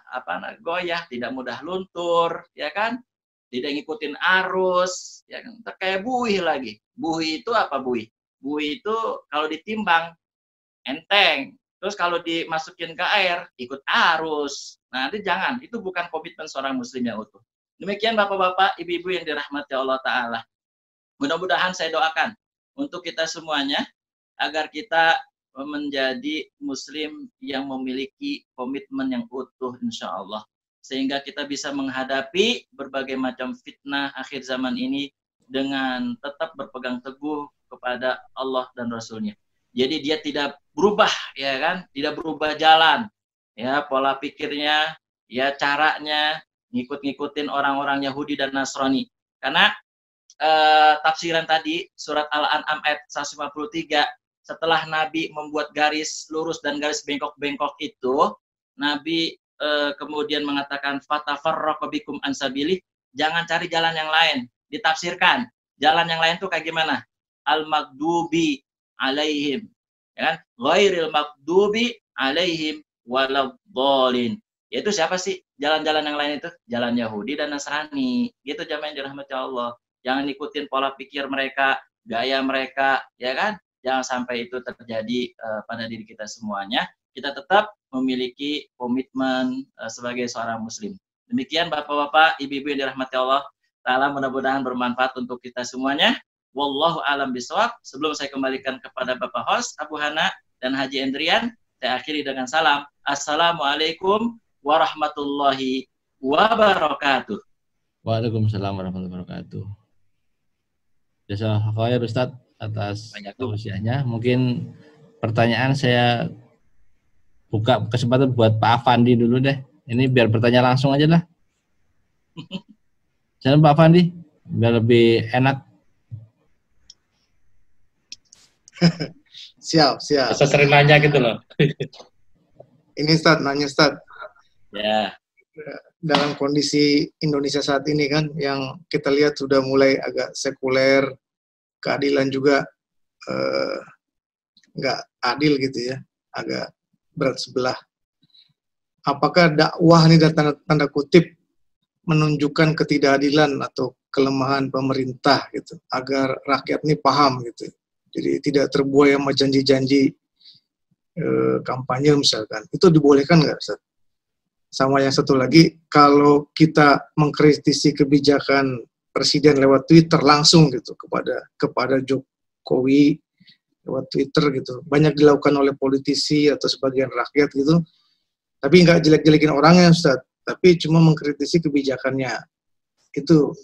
goyah, tidak mudah luntur, ya kan? Tidak ngikutin arus, ya kan? Kayak buih lagi. Buih itu apa buih? Buih itu kalau ditimbang enteng, terus kalau dimasukin ke air ikut arus. Nah, nanti jangan, itu bukan komitmen seorang muslim yang utuh. Demikian Bapak-bapak, Ibu-ibu yang dirahmati Allah Ta'ala. Mudah-mudahan saya doakan untuk kita semuanya agar kita menjadi muslim yang memiliki komitmen yang utuh insya Allah. Sehingga kita bisa menghadapi berbagai macam fitnah akhir zaman ini dengan tetap berpegang teguh kepada Allah dan Rasulnya. Jadi dia tidak berubah, ya kan? Tidak berubah jalan. Ya, pola pikirnya, ya caranya ngikut-ngikutin orang-orang Yahudi dan Nasrani. Karena tafsiran tadi surat Al-An'am ayat 153, setelah Nabi membuat garis lurus dan garis bengkok-bengkok itu, Nabi kemudian mengatakan fatafarraqu bikum an sabilih, jangan cari jalan yang lain. Ditafsirkan jalan yang lain itu kayak gimana? Al-maghdubi alaihim, ya kan? Ghairil maghdubi alaihim waladhdallin. Yaitu siapa sih jalan-jalan yang lain itu? Jalan Yahudi dan Nasrani. Gitu jamaah yang dirahmati Allah. Jangan ikutin pola pikir mereka, gaya mereka, ya kan? Jangan sampai itu terjadi pada diri kita semuanya. Kita tetap memiliki komitmen sebagai seorang muslim. Demikian Bapak-bapak, Ibu-ibu yang dirahmati Allah Ta'ala, mudah-mudahan bermanfaat untuk kita semuanya. Wallahu a'lam bishawab. Sebelum saya kembalikan kepada Bapak host Abu Hana dan Haji Endrian, saya akhiri dengan salam. Assalamualaikum warahmatullahi wabarakatuh. Waalaikumsalam warahmatullahi wabarakatuh. Jazakallahu khair Ustadz atas tausiahnya. Mungkin pertanyaan saya buka kesempatan buat Pak Afandi dulu deh. Ini biar bertanya langsung aja lah. Jangan Pak Afandi, biar lebih enak. Siap. Saya sering nanya gitu loh. Ini Ustadz, nanya Ustadz. Ya. Dalam kondisi Indonesia saat ini kan, yang kita lihat sudah mulai agak sekuler, keadilan juga nggak adil gitu ya, agak berat sebelah. Apakah dakwah ini tanda kutip menunjukkan ketidakadilan atau kelemahan pemerintah gitu, agar rakyat ini paham gitu. Jadi tidak terbuai sama janji-janji kampanye misalkan. Itu dibolehkan nggak, Ustaz? Sama yang satu lagi, kalau kita mengkritisi kebijakan presiden lewat Twitter langsung gitu kepada Jokowi lewat Twitter gitu, banyak dilakukan oleh politisi atau sebagian rakyat gitu, tapi nggak jelek-jelekin orangnya, Ustaz, tapi cuma mengkritisi kebijakannya. Itu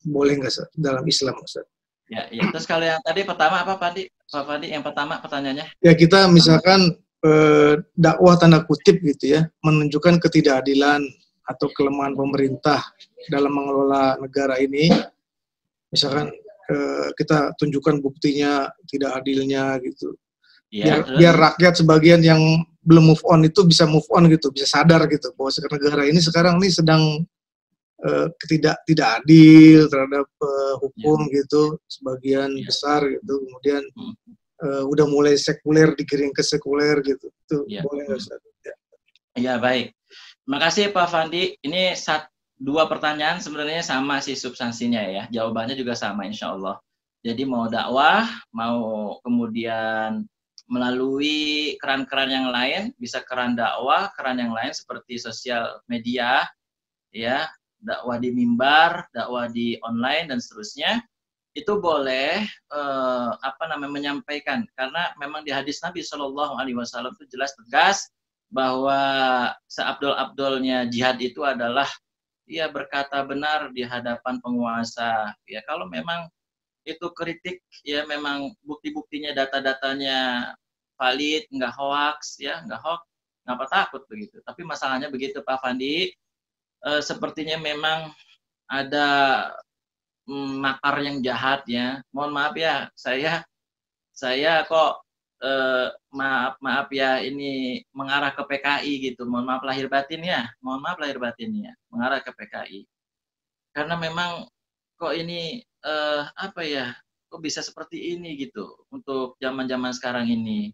boleh nggak, Ustaz, dalam Islam, Ustaz? Ya. Terus kalau yang tadi pertama apa, Pak Fandi? Yang pertama pertanyaannya? Ya, kita misalkan dakwah tanda kutip gitu ya, menunjukkan ketidakadilan atau kelemahan pemerintah dalam mengelola negara ini. Misalkan kita tunjukkan buktinya tidak adilnya gitu. Ya, biar rakyat sebagian yang belum move on itu bisa move on gitu, bisa sadar gitu bahwa negara ini sekarang ini sedang tidak adil terhadap hukum gitu, sebagian besar gitu. Kemudian udah mulai sekuler digiring ke sekuler gitu. Itu boleh nggak, Ustaz? Ya, baik. Terima kasih Pak Fandi. Ini dua pertanyaan sebenarnya sama sih substansinya ya. Jawabannya juga sama insya Allah. Jadi mau dakwah, mau kemudian melalui keran-keran yang lain, bisa keran dakwah, keran yang lain seperti sosial media, ya, dakwah di mimbar, dakwah di online dan seterusnya, itu boleh menyampaikan, karena memang di hadis Nabi Shallallahu Alaihi Wasallam itu jelas tegas bahwa seabdol-abdolnya jihad itu adalah ya berkata benar di hadapan penguasa. Ya, kalau memang itu kritik, ya memang bukti-buktinya, data-datanya valid, nggak hoax, ya nggak hoax, ngapa takut begitu. Tapi masalahnya begitu Pak Fandi, sepertinya memang ada makar yang jahat ya. Mohon maaf ya, saya kok maaf ya, ini mengarah ke PKI gitu. Mohon maaf lahir batin ya, mengarah ke PKI. Karena memang kok ini kok bisa seperti ini gitu untuk zaman-zaman sekarang ini.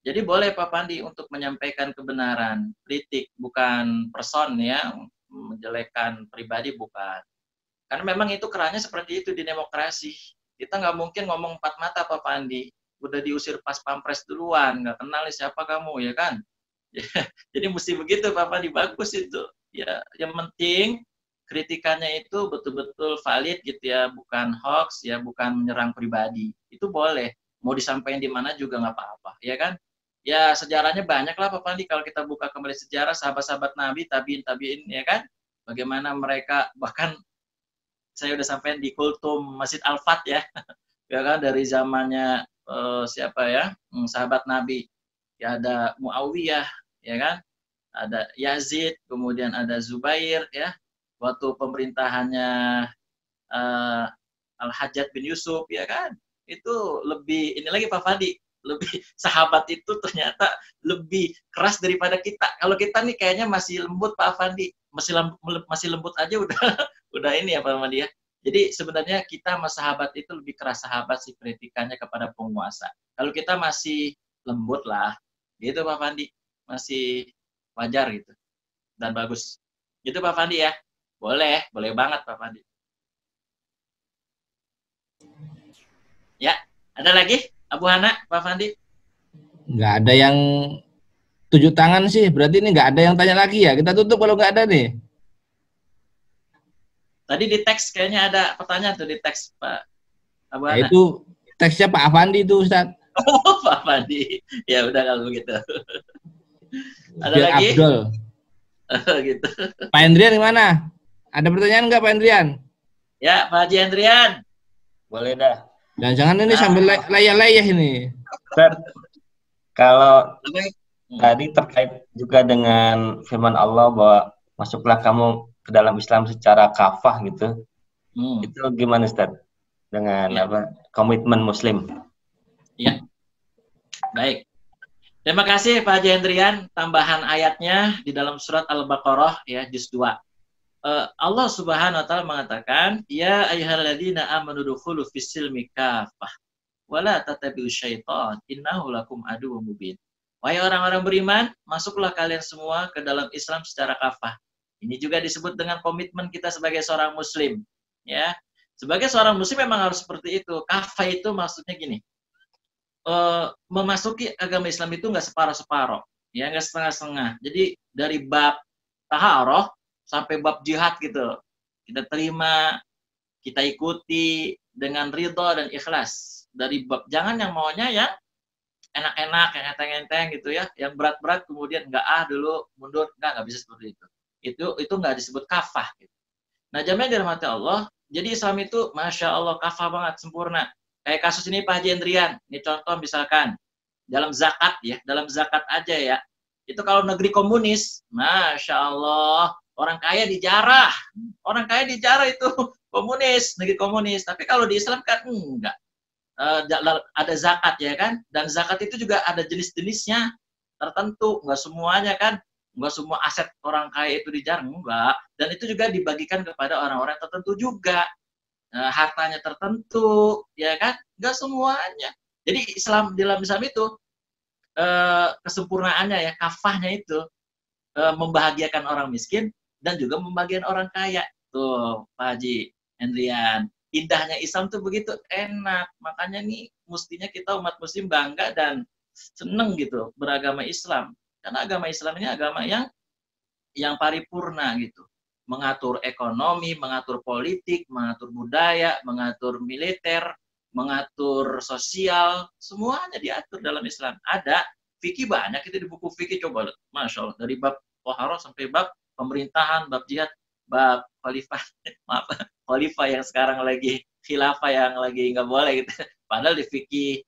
Jadi boleh Pak Pandi untuk menyampaikan kebenaran, kritik, bukan person ya, menjelekkan pribadi bukan. Karena memang itu kerannya seperti itu di demokrasi. Kita nggak mungkin ngomong empat mata Pak Pandi. Udah diusir pas pampres duluan, nggak kenal siapa kamu, ya kan? Jadi mesti begitu Pak Pandi, bagus itu. Ya, yang penting kritikannya itu betul-betul valid gitu ya, bukan hoax ya, bukan menyerang pribadi. Itu boleh. Mau disampaikan di mana juga nggak apa-apa, ya kan? Ya sejarahnya banyak lah Pak Pandi, kalau kita buka kembali sejarah sahabat-sahabat Nabi, tabiin, ya kan? Bagaimana mereka, bahkan saya udah sampai di kultum Masjid Al-Fat ya, ya kan, dari zamannya siapa ya, sahabat Nabi, ya ada Muawiyah, ya kan, ada Yazid, kemudian ada Zubair ya, waktu pemerintahannya Al-Hajjaj bin Yusuf, ya kan, itu lebih, ini lagi Pak Fadi, lebih sahabat itu ternyata lebih keras daripada kita. Kalau kita nih kayaknya masih lembut Pak Fandi, masih lembut aja udah ini ya Pak Fandi ya. Jadi sebenarnya kita sama sahabat itu lebih keras sahabat sih kritikannya kepada penguasa. Kalau kita masih lembut lah, gitu Pak Fandi, masih wajar gitu dan bagus. Gitu Pak Fandi ya, boleh banget Pak Fandi. Ya, ada lagi Abu Hana, Pak Fandi? Nggak ada yang tujuh tangan sih, berarti ini nggak ada yang tanya lagi ya. Kita tutup kalau nggak ada nih. Tadi di teks kayaknya ada pertanyaan tuh di teks Pak Abu Hana. Itu teksnya Pak Afandi itu Ustaz. Oh, Pak Afandi. Ya udah kalau begitu. Ada Biar lagi? Abdul. Gitu. Pak Hendrian gimana? Ada pertanyaan nggak Pak Hendrian? Ya, Pak Haji Hendrian. Boleh dah. Dan jangan ini sambil layah-layah ini. Ustaz, kalau tadi terkait juga dengan firman Allah bahwa masuklah kamu ke dalam Islam secara kafah gitu. Itu gimana Ustaz? Dengan komitmen Muslim? Ya. Baik. Terima kasih Pak Haji Hendrian, tambahan ayatnya di dalam surat Al-Baqarah ya, juz 2. Allah Subhanahu wa taala mengatakan, "Ya ayyuhalladzina amanu dukhulu fis-silmi kafah wa la tattabi'us syaitan innahu lakum aduwwum mubin." Wahai orang-orang beriman, masuklah kalian semua ke dalam Islam secara kafah. Ini juga disebut dengan komitmen kita sebagai seorang muslim, ya. Sebagai seorang muslim memang harus seperti itu. Kafah itu maksudnya gini. Memasuki agama Islam itu nggak separoh-separoh, ya, nggak setengah-setengah. Jadi dari bab taharoh sampai bab jihad gitu, kita terima, kita ikuti dengan ridho dan ikhlas. Dari bab, jangan yang maunya ya enak-enak, yang enteng-enteng gitu ya, yang berat-berat kemudian nggak dulu mundur, nggak bisa seperti itu. Itu nggak disebut kafah. Gitu. Nah, jamaah dirahmati Allah, jadi Islam itu masya Allah kafah banget, sempurna. Kayak kasus ini Pak Haji Endrian, ini contoh misalkan dalam zakat ya, dalam zakat aja ya. Itu kalau negeri komunis, masya Allah, orang kaya dijarah. Orang kaya dijarah itu komunis, negeri komunis. Tapi kalau di Islam kan enggak. Ada zakat ya kan, dan zakat itu juga ada jenis-jenisnya tertentu, enggak semuanya kan, enggak semua aset orang kaya itu dijarah, enggak. Dan itu juga dibagikan kepada orang-orang tertentu juga. Hartanya tertentu, ya kan? Enggak semuanya. Jadi dalam Islam itu kesempurnaannya ya, kafahnya itu membahagiakan orang miskin dan juga membahagiakan orang kaya. Tuh, Pak Haji Hendrian. Indahnya Islam tuh begitu enak. Makanya nih mestinya kita umat muslim bangga dan seneng gitu beragama Islam. Karena agama Islam ini agama yang paripurna gitu. Mengatur ekonomi, mengatur politik, mengatur budaya, mengatur militer, mengatur sosial, semuanya diatur dalam Islam. Ada fikih banyak itu di buku fikih, coba, masya Allah, dari bab toharoh sampai bab pemerintahan, bab jihad, bab khalifah, maaf, khalifah yang sekarang lagi khilafah yang lagi nggak boleh gitu. Padahal di fikih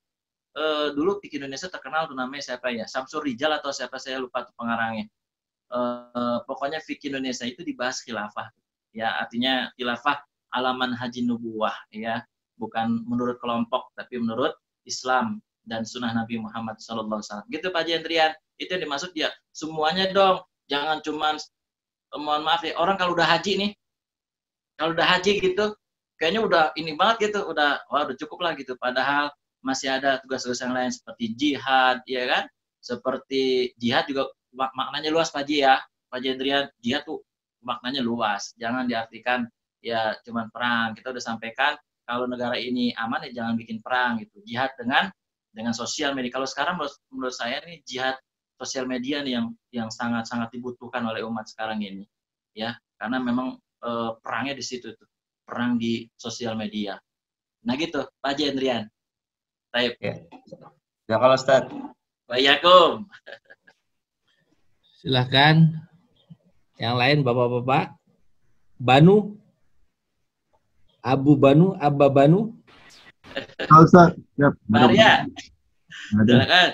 dulu fikih Indonesia terkenal tuh namanya siapa ya, Samsur Rijal atau siapa, saya lupa tuh pengarangnya. Pokoknya fikih Indonesia itu dibahas khilafah, ya, artinya khilafah alaman haji nubuwah, ya, bukan menurut kelompok tapi menurut Islam dan sunnah Nabi Muhammad SAW. Gitu Pak Haji Hendrian, itu yang dimaksud ya, semuanya dong, jangan cuman, mohon maaf ya, orang kalau udah haji nih, kalau udah haji gitu, kayaknya udah ini banget gitu, udah cukup lah gitu, padahal masih ada tugas-tugas yang lain seperti jihad, ya kan, seperti jihad juga maknanya luas Pak Haji ya, Pak Haji Hendrian, jihad tuh maknanya luas, jangan diartikan ya cuman perang. Kita udah sampaikan kalau negara ini aman ya jangan bikin perang gitu. Jihad dengan sosial media. Kalau sekarang menurut saya nih jihad sosial media nih yang sangat-sangat dibutuhkan oleh umat sekarang ini, ya, karena memang perangnya di situ tuh, perang di sosial media. Nah gitu Pak Haji Hendrian. Baik. Ya kalau Ustaz. Waalaikumsalam. Silahkan yang lain bapak-bapak. Banu, Abu Banu, Abba Banu. Ustaz, ya. Maria. Silakan.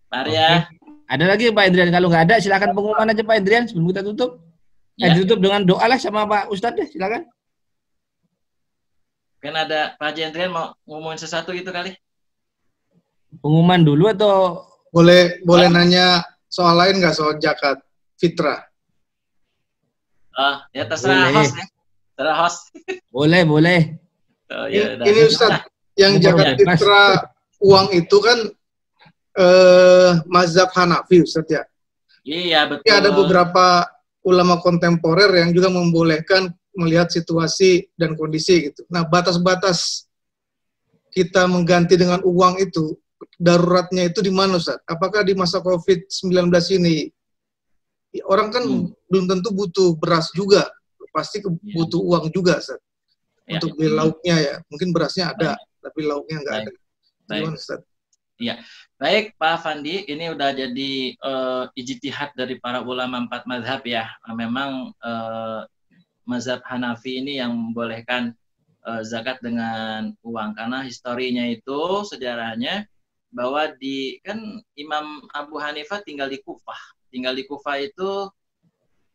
Maria. Ada lagi Pak Indrian, kalau nggak ada silakan pengumuman aja Pak Indrian sebelum kita tutup. Ya. Ditutup dengan doa lah sama Pak Ustadz deh, silakan. Kan ada Pak Haji Hendrian mau ngomongin sesuatu gitu kali. Pengumuman dulu atau boleh nanya soal lain nggak, soal zakat fitrah? Ya terserah host ya. Terserah host. Boleh. Oh, ya, ini Ustaz, yang zakat fitrah uang itu kan mazhab Hanafi Ustaz ya? Iya betul. Ada beberapa ulama kontemporer yang juga membolehkan melihat situasi dan kondisi gitu. Nah, batas-batas kita mengganti dengan uang itu, daruratnya itu di mana Ustaz? Apakah di masa COVID-19 ini? Orang kan belum tentu butuh beras juga, pasti butuh uang juga Ustaz. Untuk beli lauknya ya. Mungkin berasnya ada, tapi lauknya nggak ada. Gimana Ustaz? Iya. Baik Pak Fandi, ini udah jadi ijtihad dari para ulama 4 mazhab ya. Memang mazhab Hanafi ini yang membolehkan zakat dengan uang, karena historinya itu sejarahnya bahwa kan Imam Abu Hanifah tinggal di Kufah. Tinggal di Kufah itu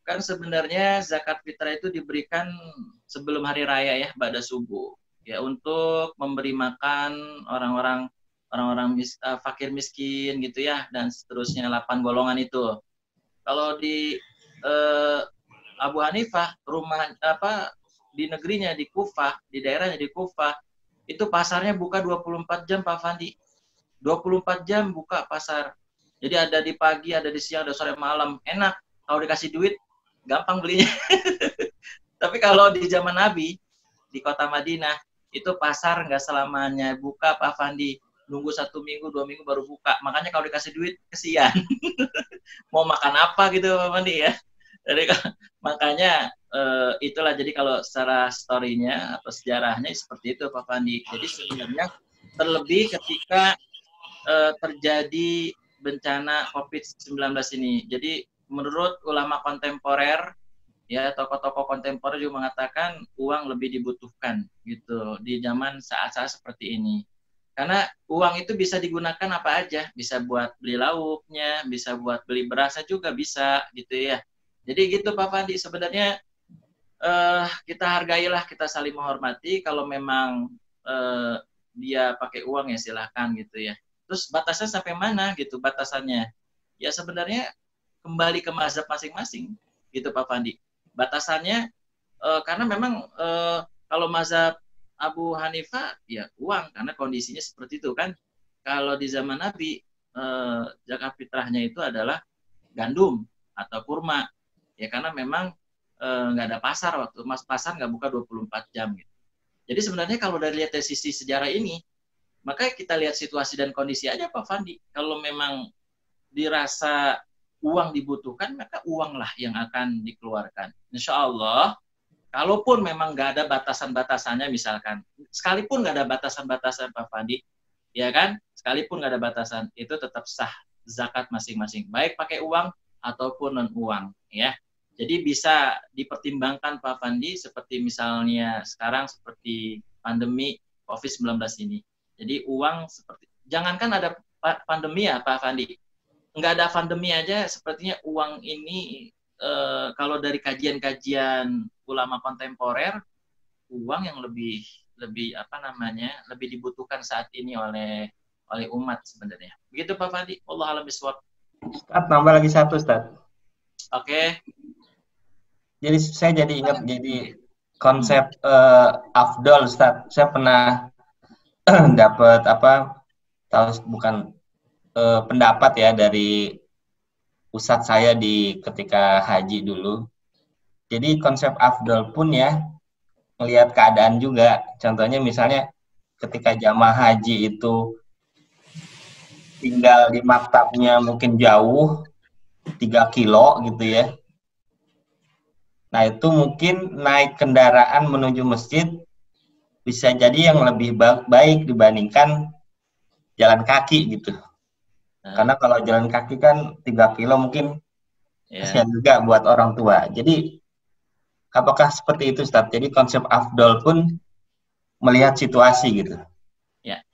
kan sebenarnya zakat fitrah itu diberikan sebelum hari raya ya, ba'da subuh. Ya, untuk memberi makan orang-orang fakir miskin gitu ya, dan seterusnya 8 golongan itu. Kalau di Abu Hanifah rumah di negerinya di Kufah, di daerahnya di Kufah, itu pasarnya buka 24 jam Pak Fandi. 24 jam buka pasar. Jadi ada di pagi, ada di siang, ada sore malam. Enak. Kalau dikasih duit, gampang belinya. Tapi kalau di zaman Nabi, di kota Madinah, itu pasar nggak selamanya buka Pak Fandi. Nunggu 1 minggu, 2 minggu baru buka. Makanya kalau dikasih duit, kesian. Mau makan apa gitu Pak Fandi ya. Jadi makanya itulah, jadi kalau secara story-nya atau sejarahnya seperti itu Pak Fandi. Jadi sebenarnya terlebih ketika terjadi bencana COVID-19 ini. Jadi menurut ulama kontemporer, ya tokoh-tokoh kontemporer juga mengatakan uang lebih dibutuhkan gitu di zaman saat-saat seperti ini. Karena uang itu bisa digunakan apa aja, bisa buat beli lauknya, bisa buat beli berasnya juga bisa gitu ya. Jadi gitu Pak Fandi, sebenarnya kita hargailah, kita saling menghormati. Kalau memang dia pakai uang ya silahkan gitu ya. Terus batasnya sampai mana gitu batasannya? Ya sebenarnya kembali ke mazhab masing-masing gitu Pak Fandi. Batasannya karena memang kalau mazhab Abu Hanifah ya uang, karena kondisinya seperti itu kan. Kalau di zaman Nabi zakat fitrahnya itu adalah gandum atau kurma. Ya karena memang nggak ada pasar, waktu pasar nggak buka 24 jam gitu. Jadi sebenarnya kalau dari lihat dari sisi sejarah ini, maka kita lihat situasi dan kondisi aja Pak Fandi. Kalau memang dirasa uang dibutuhkan, maka uanglah yang akan dikeluarkan. Insya Allah, kalaupun memang nggak ada batasan-batasannya misalkan, sekalipun nggak ada batasan-batasan Pak Fandi, ya kan, sekalipun nggak ada batasan, itu tetap sah zakat masing-masing, baik pakai uang ataupun non uang, ya. Jadi bisa dipertimbangkan Pak Fandi, seperti misalnya sekarang seperti pandemi COVID-19 ini. Jadi uang seperti, jangankan ada pandemi ya Pak Fandi, nggak ada pandemi aja sepertinya uang ini kalau dari kajian-kajian ulama kontemporer, uang yang lebih lebih dibutuhkan saat ini oleh umat sebenarnya. Begitu Pak Fandi. Allah alam biswab. Ustaz, tambah lagi satu Ustaz. Oke. Jadi saya jadi ingat jadi konsep afdol Ustaz. Saya pernah dapat pendapat ya dari ustadz saya di ketika haji dulu. Jadi konsep afdol pun ya melihat keadaan juga. Contohnya misalnya ketika jamaah haji itu tinggal di maktabnya mungkin jauh 3 kilo gitu ya. Nah itu mungkin naik kendaraan menuju masjid bisa jadi yang lebih baik dibandingkan jalan kaki gitu. Karena kalau jalan kaki kan 3 kilo mungkin kasihan juga buat orang tua. Jadi apakah seperti itu Ustaz? Jadi konsep afdol pun melihat situasi gitu. Ya,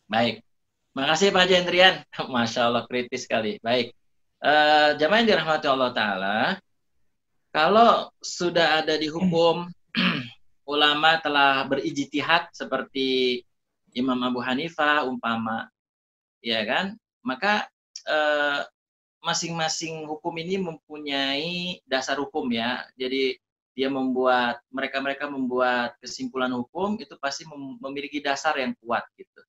baik. Makasih Pak Jendrian. Masya Allah, kritis sekali. Baik. Jamaah yang dirahmati Allah Ta'ala, kalau sudah ada di hukum, ulama telah berijtihad seperti Imam Abu Hanifah umpama, ya kan? Maka masing-masing hukum ini mempunyai dasar hukum ya. Jadi dia mereka membuat kesimpulan hukum itu pasti memiliki dasar yang kuat gitu.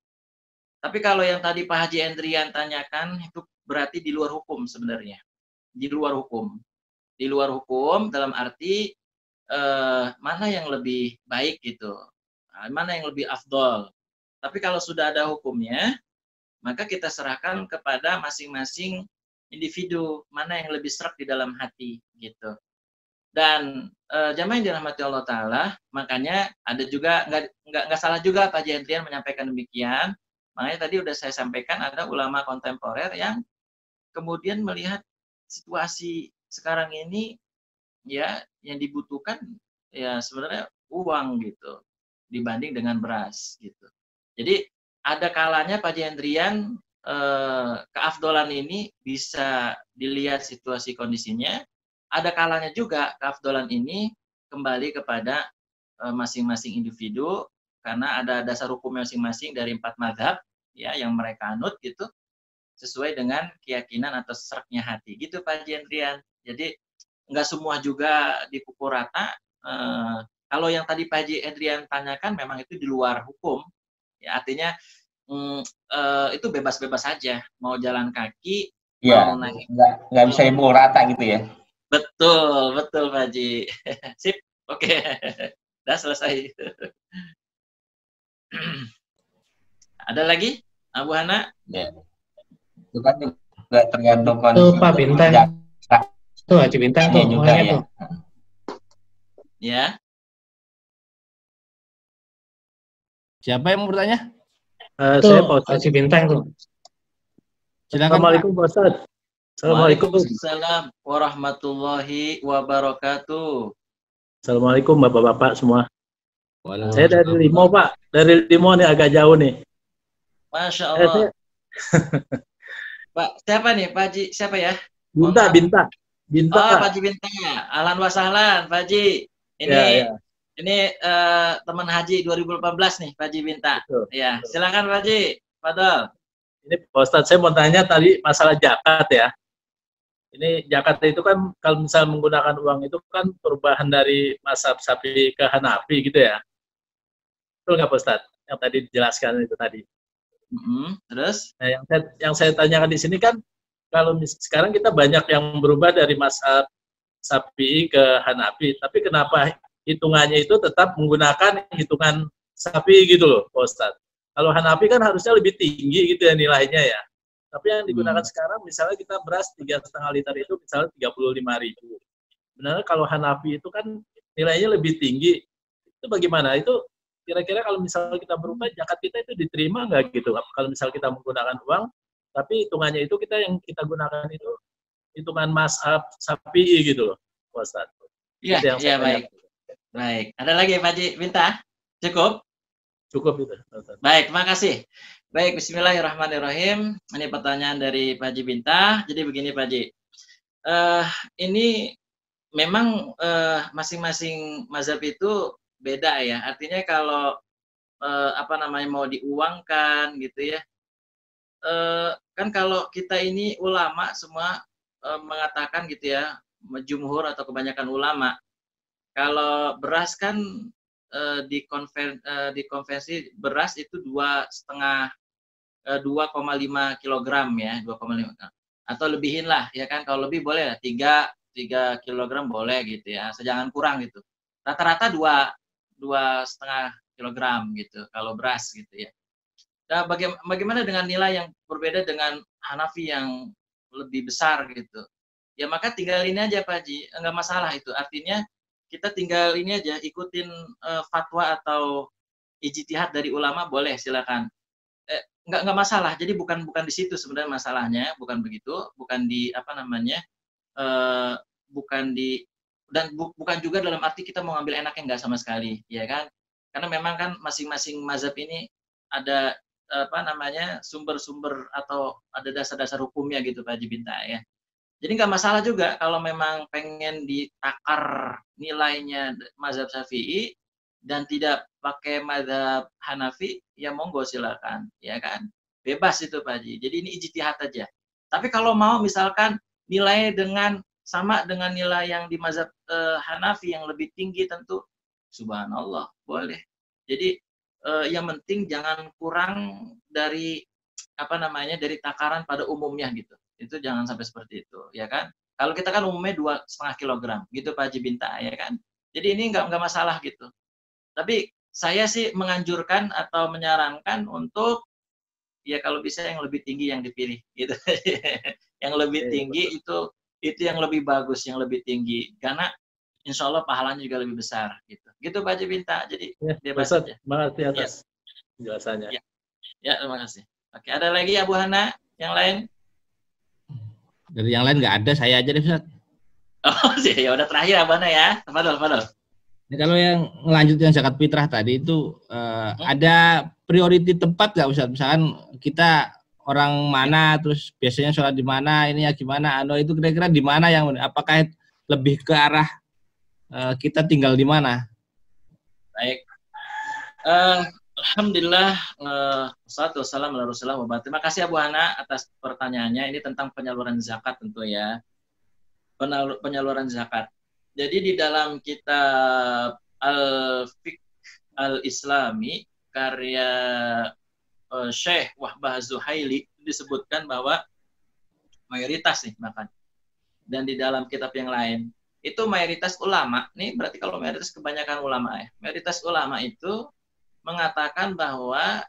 Tapi kalau yang tadi Pak Haji Endrian tanyakan itu berarti di luar hukum sebenarnya. Di luar hukum. Di luar hukum dalam arti mana yang lebih baik gitu. Mana yang lebih afdol. Tapi kalau sudah ada hukumnya, maka kita serahkan kepada masing-masing individu mana yang lebih serak di dalam hati gitu. Dan jamaah yang dirahmati Allah Ta'ala, makanya ada juga nggak salah juga Pak Jendrian menyampaikan demikian. Makanya tadi udah saya sampaikan ada ulama kontemporer yang kemudian melihat situasi sekarang ini ya yang dibutuhkan ya sebenarnya uang gitu dibanding dengan beras gitu. Jadi ada kalanya Pak Jendrian keafdolan ini bisa dilihat situasi kondisinya. Ada kalanya juga keafdolan ini kembali kepada masing-masing individu karena ada dasar hukum masing-masing dari 4 mazhab ya yang mereka anut gitu sesuai dengan keyakinan atau seraknya hati gitu Pak Jendrian. Jadi nggak semua juga dipukul rata. Kalau yang tadi Pak Haji Adrian tanyakan memang itu di luar hukum, ya artinya itu bebas-bebas saja, mau jalan kaki, Iya, mau naik. nggak bisa dipukul rata gitu ya. Betul Pak Haji. Sip, oke. Udah selesai. Ada lagi, Abu Hana? Ya. Itu kan juga tergantung Tuh kondisi Pak Bintang. Tuh Haji Bintang tuh juga mulainya ya. tuh. Ya. Siapa yang mau bertanya? Saya Pak Haji Bintang tuh. Silakan. Assalamualaikum Pak Ustaz. Assalamualaikum. Waalaikumsalam warahmatullahi wabarakatuh. Assalamualaikum Bapak-bapak semua. Saya dari Limo Pak. Dari Limo nih agak jauh nih. Masya Allah. Pak, siapa nih? Pak Haji, siapa ya? Binta. Oh, Pak Haji Binta. Ahlan wa sahlan, Pak Haji. Ini teman Haji 2018 nih, Pak Haji Binta. Betul. Ya, silakan Pak Haji. Fadol. Ini Pak Ustadz, saya mau tanya tadi masalah zakat ya. Ini zakat itu kan kalau misal menggunakan uang itu kan perubahan dari mazhab Syafi'i ke Hanafi gitu ya. Betul nggak Pak Ustadz? Yang tadi dijelaskan itu tadi. Terus? Nah, yang saya tanyakan di sini kan kalau sekarang kita banyak yang berubah dari mazhab Syafi'i ke Hanafi, tapi kenapa hitungannya itu tetap menggunakan hitungan Syafi'i gitu loh, Pak Ustadz. Kalau Hanafi kan harusnya lebih tinggi gitu ya nilainya ya. Tapi yang digunakan sekarang misalnya kita beras 3,5 liter itu misalnya 35.000. Sebenarnya kalau Hanafi itu kan nilainya lebih tinggi. Itu bagaimana? Itu kira-kira kalau misalnya kita berubah zakat kita itu diterima nggak gitu? Kalau misalnya kita menggunakan uang, tapi hitungannya itu yang kita gunakan itu hitungan mazhab Syafi'i gitu loh, Pak Ustadz. Iya, baik. Baik. Ada lagi Pak Haji Binta? Cukup? Cukup itu. Baik, makasih. Baik, bismillahirrahmanirrahim. Ini pertanyaan dari Pak Haji Binta. Jadi begini Pak Haji. Ini memang masing-masing mazhab itu beda ya. Artinya kalau mau diuangkan gitu ya. Kan kalau kita ini ulama semua mengatakan gitu ya, jumhur atau kebanyakan ulama, kalau beras kan di konvensi beras itu 2,5 kilogram ya, 2,5 atau lebihin lah ya kan, kalau lebih boleh 3 kilogram boleh gitu ya, jangan kurang gitu. Rata-rata 2,5 kilogram gitu kalau beras gitu ya. Nah, bagaimana dengan nilai yang berbeda dengan Hanafi yang lebih besar gitu? Ya maka tinggal ini aja Pak Haji, enggak masalah itu. Artinya kita tinggal ini aja, ikutin fatwa atau ijtihad dari ulama boleh, silakan. Enggak masalah. Jadi bukan di situ sebenarnya masalahnya, bukan begitu, bukan di bukan juga dalam arti kita mau ngambil enaknya enggak sama sekali, ya kan? Karena memang kan masing-masing mazhab ini ada sumber-sumber atau ada dasar-dasar hukumnya gitu Pak Haji Binta ya. Jadi nggak masalah juga kalau memang pengen ditakar nilainya mazhab Syafi'i dan tidak pakai mazhab Hanafi, ya monggo silakan, ya kan? Bebas itu Pak Haji. Jadi ini ijtihad aja. Tapi kalau mau misalkan nilai sama dengan nilai yang di mazhab Hanafi yang lebih tinggi, tentu subhanallah, boleh. Jadi yang penting jangan kurang dari dari takaran pada umumnya gitu. Itu jangan sampai seperti itu, ya kan? Kalau kita kan umumnya 2,5 kilogram, gitu Pak Haji Binta, ya kan? Jadi ini nggak masalah gitu. Tapi saya sih menganjurkan atau menyarankan untuk ya kalau bisa yang lebih tinggi yang dipilih, gitu. Yang lebih tinggi itu yang lebih bagus, yang lebih tinggi, karena insya Allah pahalanya juga lebih besar, gitu. Gitu Pak Haji Binta. Jadi bebas saja. Terima kasih atas penjelasannya. Ya, terima kasih. Oke, ada lagi Abu Hana yang lain? Dari yang lain nggak ada, saya aja deh Ustaz. Oh, ya udah terakhir Abana ya. Fadol. Ini kalau yang ngelanjutin zakat fitrah tadi itu ada priority tempat nggak Ustaz? Misalkan kita orang mana, terus biasanya sholat di mana, ini ya gimana? Itu kira-kira di mana yang apakah lebih ke arah kita tinggal di mana? Baik. Alhamdulillah, wassalatu wassalamu ala Rasulillah. Terima kasih Abu Hana atas pertanyaannya. Ini tentang penyaluran zakat tentu ya. penyaluran zakat. Jadi di dalam kitab Al-Fiqh Al-Islami karya Syekh Wahbah Az-Zuhaili disebutkan bahwa mayoritas nih bahkan, dan di dalam kitab yang lain itu mayoritas ulama nih, berarti kalau mayoritas kebanyakan ulama ya, mayoritas ulama itu mengatakan bahwa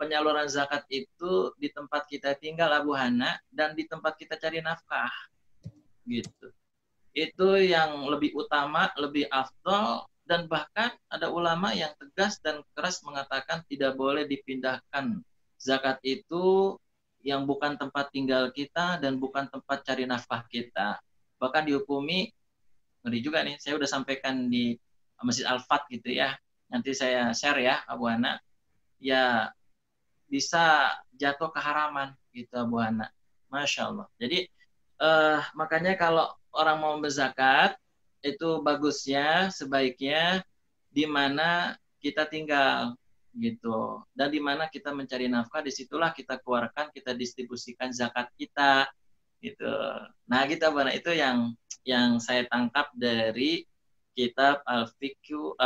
penyaluran zakat itu di tempat kita tinggal Abu Hana dan di tempat kita cari nafkah gitu. Itu yang lebih utama, lebih afdal, dan bahkan ada ulama yang tegas dan keras mengatakan tidak boleh dipindahkan zakat itu yang bukan tempat tinggal kita dan bukan tempat cari nafkah kita. Bahkan dihukumi, ngeri juga nih, saya udah sampaikan di Masjid Al-Fat gitu ya. Nanti saya share ya Abu Hana. Ya bisa jatuh keharaman gitu Abu Hana. Masya Allah. Jadi makanya kalau orang mau berzakat itu bagusnya, sebaiknya di mana kita tinggal gitu, dan di mana kita mencari nafkah, disitulah kita keluarkan, kita distribusikan zakat kita gitu. Nah gitu Abu Hana, itu yang saya tangkap dari kitab Al-Fiqh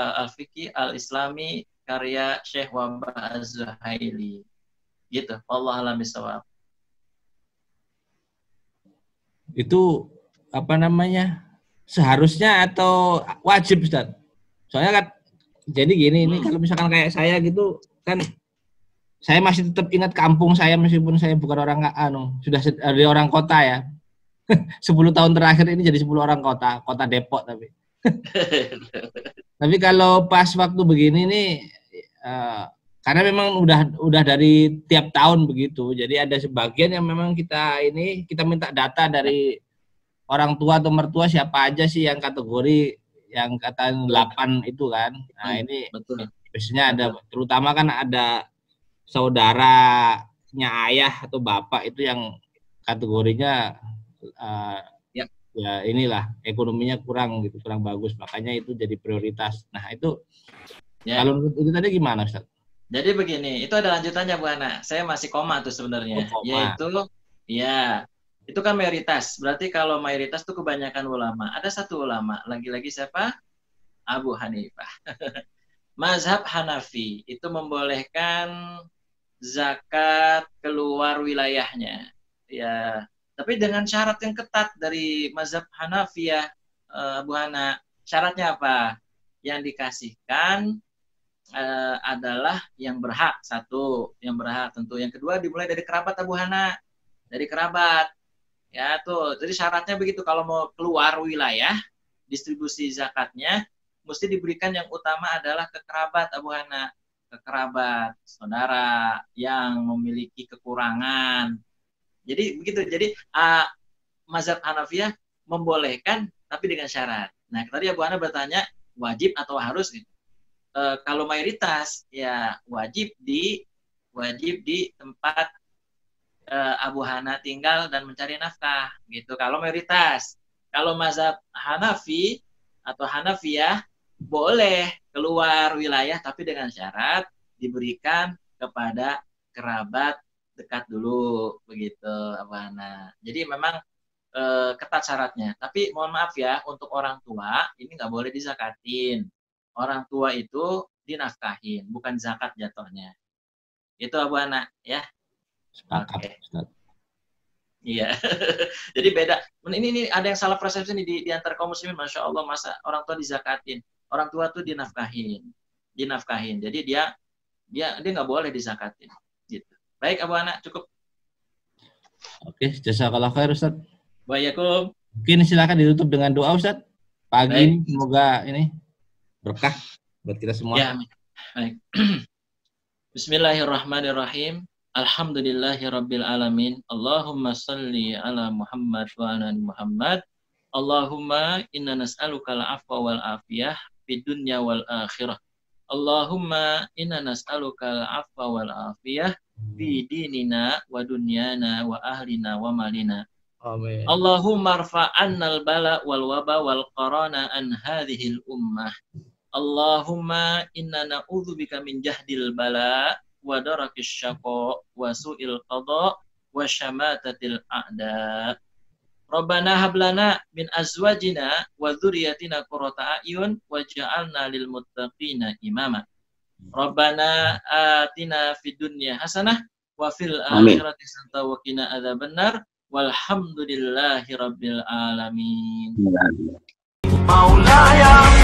Al-Islami karya Syekh Wahbah Az-Zuhaili gitu. Wallahu a'lam bishawab. Itu apa namanya, seharusnya atau wajib Ustaz? Soalnya kan jadi gini, ini kalau misalkan kayak saya gitu kan, saya masih tetap ingat kampung saya meskipun saya bukan orang sudah dari orang kota ya. 10 tahun terakhir ini jadi 10 orang kota Depok tapi. Tapi kalau pas waktu begini nih, karena memang udah dari tiap tahun begitu, jadi ada sebagian yang memang kita minta data dari orang tua atau mertua siapa aja sih yang kategori yang kata 8 itu kan. Nah ini betul. Biasanya ada, terutama kan ada saudaranya ayah atau bapak itu yang kategorinya ya inilah ekonominya kurang bagus, makanya itu jadi prioritas. Nah itu ya. Kalau itu tadi gimana Ustaz? Jadi begini, itu ada lanjutannya Bu Ana. Saya masih koma tuh sebenarnya, yaitu ya itu kan mayoritas. Berarti kalau mayoritas itu kebanyakan ulama. Ada satu ulama, lagi-lagi siapa? Abu Hanifah. Mazhab Hanafi itu membolehkan zakat keluar wilayahnya. Ya, tapi dengan syarat yang ketat dari mazhab Hanafi ya, Abu Hana. Syaratnya apa? Yang dikasihkan adalah yang berhak, satu, yang berhak tentu. Yang kedua dimulai dari kerabat Abu Hana, dari kerabat. Ya tuh, jadi syaratnya begitu, kalau mau keluar wilayah distribusi zakatnya mesti diberikan yang utama adalah ke kerabat Abu Hana, ke kerabat saudara yang memiliki kekurangan. Jadi begitu. Jadi mazhab Hanafiyah membolehkan tapi dengan syarat. Nah tadi Abu Hana bertanya wajib atau harus gitu. Kalau mayoritas ya wajib di tempat Abu Hana tinggal dan mencari nafkah gitu. Kalau mayoritas, kalau mazhab Hanafi atau Hanafiyah boleh keluar wilayah tapi dengan syarat diberikan kepada kerabat dekat dulu begitu Abu Hana. Jadi memang ketat syaratnya. Tapi mohon maaf ya, untuk orang tua ini nggak boleh dizakatin. Orang tua itu dinafkahin, bukan zakat jatuhnya. Itu Abu Hana ya. Oke. Iya. Jadi beda. Ini ada yang salah persepsi nih di antara kaum muslimin. Masya Allah, masa orang tua dizakatin? Orang tua tuh dinafkahin. Jadi dia nggak boleh dizakatin. Gitu. Baik Abu Hana, cukup. Oke, jazakallah khair Ustaz. Waalaikumsalam. Mungkin silakan ditutup dengan doa Ustaz. Pagi ini semoga ini berkah buat kita semua. Ya, baik. Bismillahirrahmanirrahim. Alhamdulillahirabbil alamin. Allahumma shalli ala Muhammad wa ala Muhammad. Allahumma inna nas'aluka al-'afwa wal 'afiyah fid dunya wal akhirah. Allahumma inna nas'aluka al-'afwa wal 'afiyah fi dinina wa dunyana wa ahlina wa malina. Amin. Allahumma rfa'anna al-bala wal waba wal qarana an hadhihi al-ummah. Allahumma inna na'udzubika min jahdil bala wa darakis syaqa wa su'il qada wa syamatatil a'da. Rabbana hablana min azwajina wa dzurriyyatina qurrata a'yun waj'alna lil muttaqina imama. Rabbana atina fid dunya hasanah wa fil akhirati hasanah wa qina adzabannar. Walhamdulillahi rabbil alamin. Maulaya